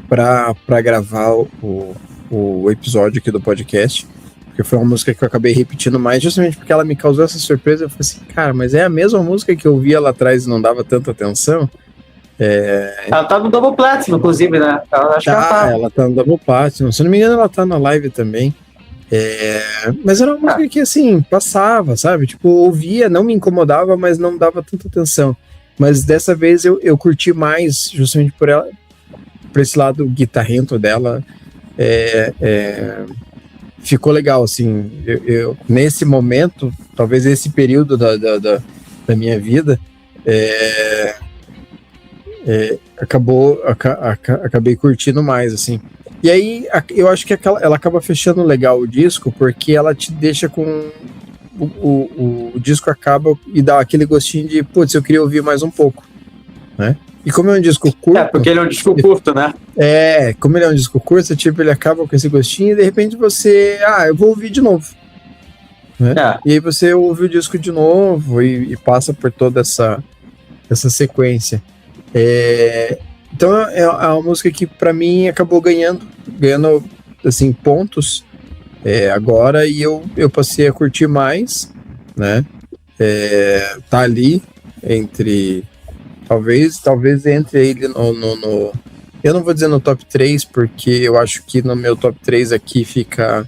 para gravar o episódio aqui do podcast, porque foi uma música que eu acabei repetindo mais, justamente porque ela me causou essa surpresa. Eu falei assim, cara, mas é a mesma música que eu via lá atrás e não dava tanta atenção. Ela tá no Double Platinum, inclusive, né? Ela tá no Double Platinum, se não me engano ela tá na live também. Mas era uma música que, assim, passava, sabe? Tipo, ouvia, não me incomodava, mas não dava tanta atenção. Mas dessa vez eu curti mais, justamente por ela, por esse lado guitarrento dela. Ficou legal, assim. Eu nesse momento, talvez esse período da minha vida, acabei curtindo mais, assim. E aí, eu acho que ela acaba fechando legal o disco, porque ela te deixa com... O disco acaba e dá aquele gostinho de, putz, eu queria ouvir mais um pouco, né? E como é um disco curto... porque ele é um disco curto, né? Como ele é um disco curto, tipo, ele acaba com esse gostinho e de repente você... eu vou ouvir de novo. Né? E aí você ouve o disco de novo e passa por toda essa sequência. Então é uma música que pra mim acabou ganhando assim, pontos agora, e eu passei a curtir mais, né? Tá ali entre... Talvez entre ele no... Eu não vou dizer no top 3, porque eu acho que no meu top 3 aqui fica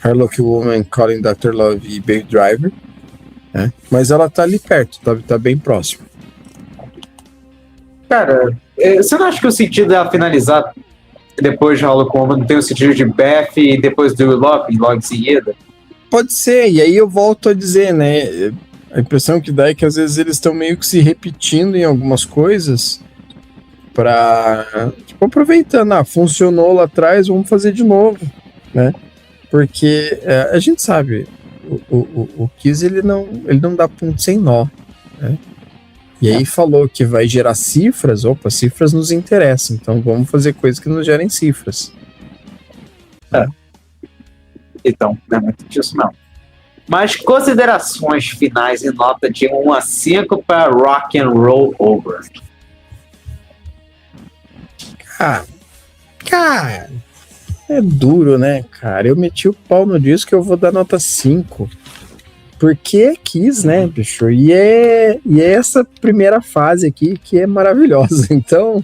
Harlock Woman, Calling Dr. Love e Baby Driver, né? Mas ela tá ali perto, tá bem próximo. Cara, você não acha que o sentido é finalizar depois de Harlock Woman não tem o sentido de Beth e depois do Love logo em seguida? Pode ser, e aí eu volto a dizer, né? A impressão que dá é que às vezes eles estão meio que se repetindo em algumas coisas pra, tipo, aproveitando, funcionou lá atrás, vamos fazer de novo, né? Porque a gente sabe, o Kiss ele não dá ponto sem nó, né? E aí falou que vai gerar cifras, cifras nos interessam, então vamos fazer coisas que nos gerem cifras. Então, não é muito disso não. Mas considerações finais em nota de 1 a 5 para Rock and Roll Over. Cara, é duro, né, cara? Eu meti o pau no disco, eu vou dar nota 5. Porque quis, né, bicho? E é essa primeira fase aqui que é maravilhosa. Então,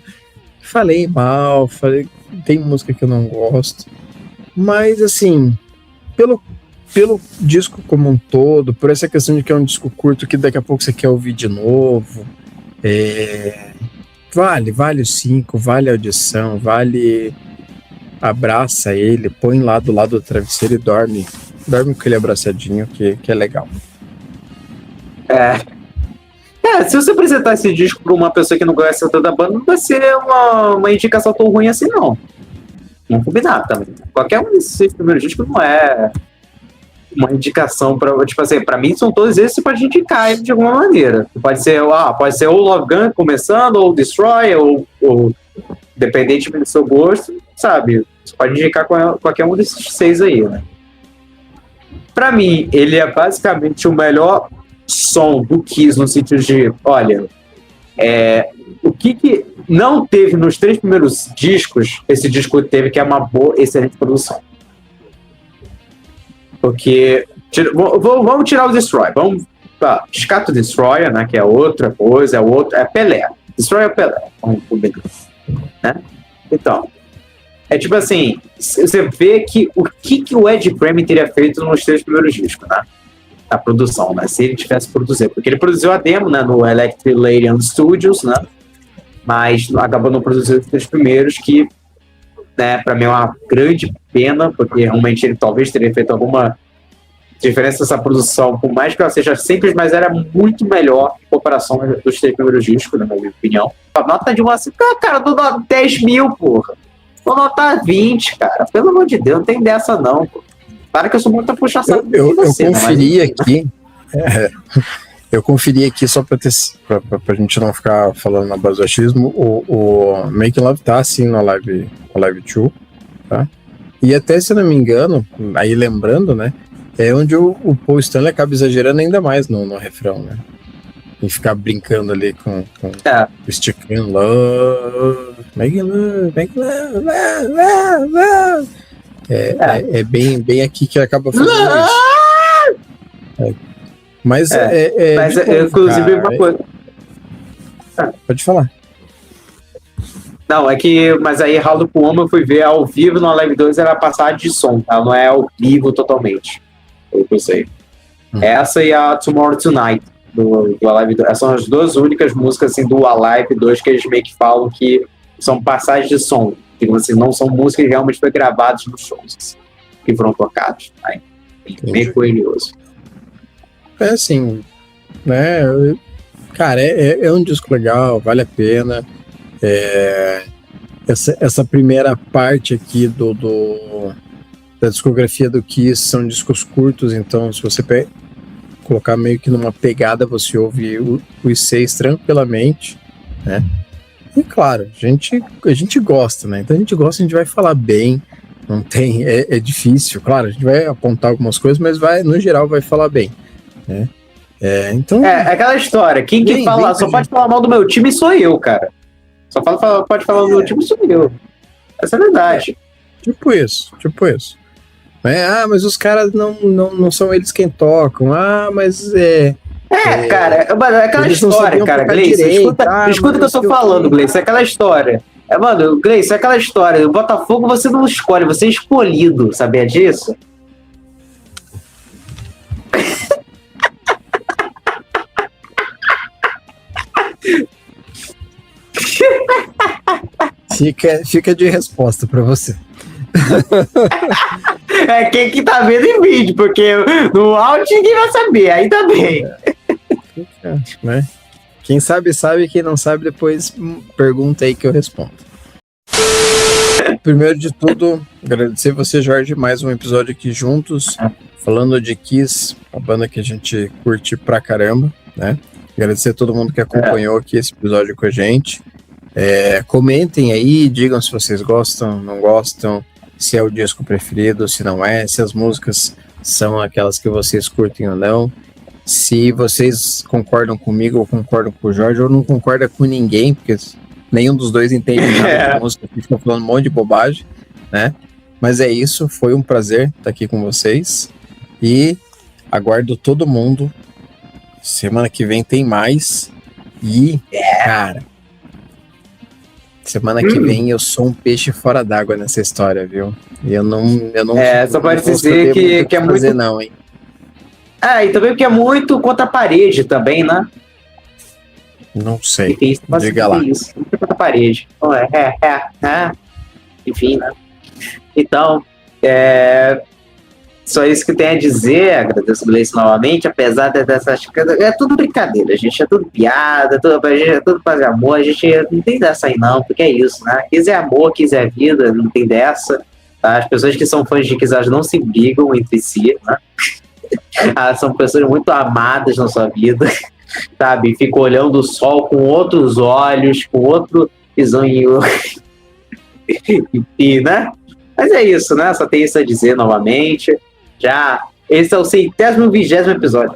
falei mal, tem música que eu não gosto. Mas, assim, pelo disco como um todo, por essa questão de que é um disco curto que daqui a pouco você quer ouvir de novo, vale o 5, vale a audição, vale... Abraça ele, põe lá do lado do travesseiro e dorme com ele abraçadinho, que é legal. Se você apresentar esse disco para uma pessoa que não conhece tanto da banda, não vai ser uma indicação tão ruim assim, não. Vamos combinar também. Qualquer um desses primeiros discos não é uma indicação para, tipo assim, para mim são todos esses, você pode indicar ele de alguma maneira. Pode ser ou Love Gun começando, ou Destroy, ou dependente do seu gosto, sabe? Você pode indicar qualquer um desses 6 aí, né? Pra mim, ele é basicamente o melhor som do Kiss, no sentido de, olha, o que não teve nos 3 primeiros discos, esse disco teve, que é uma boa, excelente produção. Porque, vamos tirar o Destroy, vamos Escato Destroyer, né, que é outra coisa, é Pelé. Destroy é Pelé, vamos combinar. Né? Então, é tipo assim, você vê que o que o Ed Kramer teria feito nos 3 primeiros discos, né? A produção, né? Se ele tivesse produzido, porque ele produziu a demo, né, no Electric Larian Studios, né? Mas acabou não produzindo os 3 primeiros, que, né, para mim é uma grande pena, porque realmente ele talvez teria feito alguma diferença nessa produção, por mais que ela seja simples, mas era muito melhor em comparação dos 3 primeiros discos, na minha opinião. A nota de 1 a 5, cara, do 10 mil, porra. Vou notar 20, cara. Pelo amor de Deus, não tem dessa não, pô. Para que eu sou muito puxação. Eu conferi aqui. Eu conferi aqui só pra gente não ficar falando na base do achismo. O Make Love tá assim na Live 2, tá? E até, se eu não me engano, aí lembrando, né? É onde o Paul Stanley acaba exagerando ainda mais no refrão, né? E ficar brincando ali com o Sticking Love, Make Love, love. É bem aqui que acaba fazendo isso. Mas inclusive, uma coisa. Pode falar. Não, mas aí Harlock Woman eu fui ver ao vivo no Live 2, era passagem de som, tá? Não é ao vivo totalmente. Eu sei. Essa e a Tomorrow Tonight do Alive 2. Essas são as 2 únicas músicas assim, do Alive 2 que eles meio que falam que são passagens de som. Digamos assim, não são músicas que realmente foram gravadas nos shows assim, que foram tocados. Né? Bem curioso. É assim, né? Cara, é um disco legal, vale a pena. Essa primeira parte aqui da discografia do Kiss são discos curtos, então se você colocar meio que numa pegada, você ouve os 6 tranquilamente, né? E claro, a gente gosta, né? Então a gente gosta, a gente vai falar bem, não tem, é difícil, claro, a gente vai apontar algumas coisas, mas no geral vai falar bem, né? Então, aquela história, quem que fala, só pode falar mal do meu time sou eu, cara. Só pode falar do meu time sou eu. Essa é a verdade. Tipo isso. Mas os caras não são eles quem tocam. Mas cara, aquela história, cara, Gleice. Escuta o que eu tô falando, Gleice. É aquela história. Gleice, é aquela história. O Botafogo você não escolhe, você é escolhido. Sabia disso? Fica de resposta pra você. É quem que tá vendo em vídeo, porque no áudio ninguém vai saber, ainda bem. Né? Quem sabe, quem não sabe, depois pergunta aí que eu respondo. Primeiro de tudo, agradecer você, Jorge, mais um episódio aqui juntos, falando de Kiss, uma banda que a gente curte pra caramba, né? Agradecer a todo mundo que acompanhou aqui esse episódio com a gente. Comentem aí, digam se vocês gostam, não gostam, se é o disco preferido, se não é, se as músicas são aquelas que vocês curtem ou não, se vocês concordam comigo ou concordam com o Jorge ou não concordam com ninguém, porque nenhum dos dois entende nada de música, fica falando um monte de bobagem, né? Mas é isso, foi um prazer estar aqui com vocês e aguardo todo mundo. Semana que vem tem mais e, cara, semana que vem eu sou um peixe fora d'água nessa história, viu? E eu não só pode dizer que é muito... não, hein? E também porque é muito contra a parede também, né? Não sei. Enfim, diga lá. Isso, muito contra a parede. Então, enfim, né? Então, só isso que tem a dizer. Agradeço o Gleice novamente, apesar dessas coisas. É tudo brincadeira, gente. É tudo piada, é tudo fazer amor. A gente não tem dessa aí, não, porque é isso, né? Kiss é amor, Kiss é vida, não tem dessa. Tá? As pessoas que são fãs de Kiss, elas não se brigam entre si, né? São pessoas muito amadas na sua vida, sabe? Ficam olhando o sol com outros olhos, com outro visão, enfim, né? Mas é isso, né? Só tem isso a dizer novamente. Esse é o 120º episódio.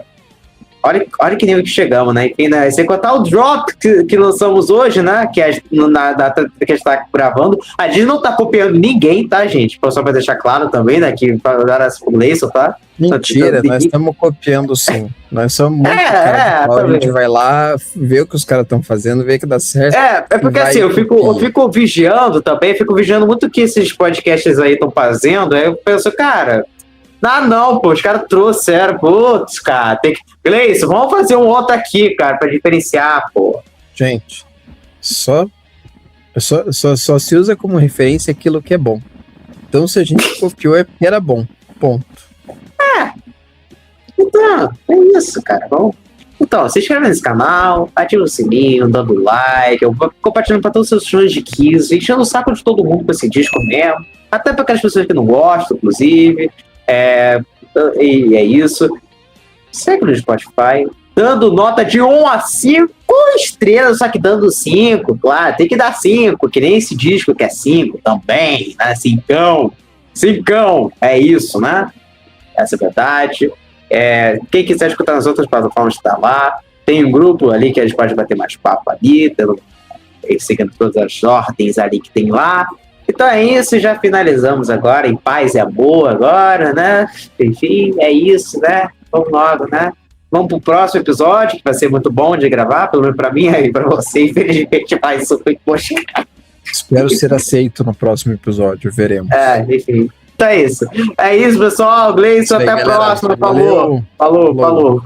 Olha que nível que chegamos, né? Enfim, né? Sem contar o drop que lançamos hoje, né? Que é na data que a gente tá gravando. A gente não tá copiando ninguém, tá, gente? Só pra deixar claro também, né? Que para dar essa Gleison, tá? Mentira, nós estamos copiando sim. Nós somos muito a gente vai lá, vê o que os caras estão fazendo, vê que dá certo. É porque assim, eu fico vigiando também, fico vigiando muito o que esses podcasts aí estão fazendo. Aí eu penso, cara... não, pô, os caras trouxeram, putz, cara, tem que... Gleison, vamos fazer um outro aqui, cara, pra diferenciar, pô. Gente, só se usa como referência aquilo que é bom. Então, se a gente copiou, é porque era bom, ponto. Então, é isso, cara, bom. Então, se inscreve nesse canal, ativa o sininho, dando like, compartilhando pra todos os seus fãs de Kiss, enchendo o saco de todo mundo com esse disco mesmo, até pra aquelas pessoas que não gostam, inclusive. E é isso. Segue no Spotify, dando nota de 1 a 5 estrelas, só que dando 5, claro, tem que dar 5, que nem esse disco que é 5 também, né? 5, é isso, né? Essa é a verdade. Quem quiser escutar nas outras plataformas está lá. Tem um grupo ali que a gente pode bater mais papo ali, seguindo todas as ordens ali que tem lá. Então é isso, já finalizamos agora, em paz e amor agora, né? Enfim, é isso, né? Vamos logo, né? Vamos pro próximo episódio, que vai ser muito bom de gravar, pelo menos pra mim e pra você, infelizmente, mas isso foi poxa. Espero ser aceito no próximo episódio, veremos. Enfim. Então é isso. É isso, pessoal. Gleison, até a próxima. Falou.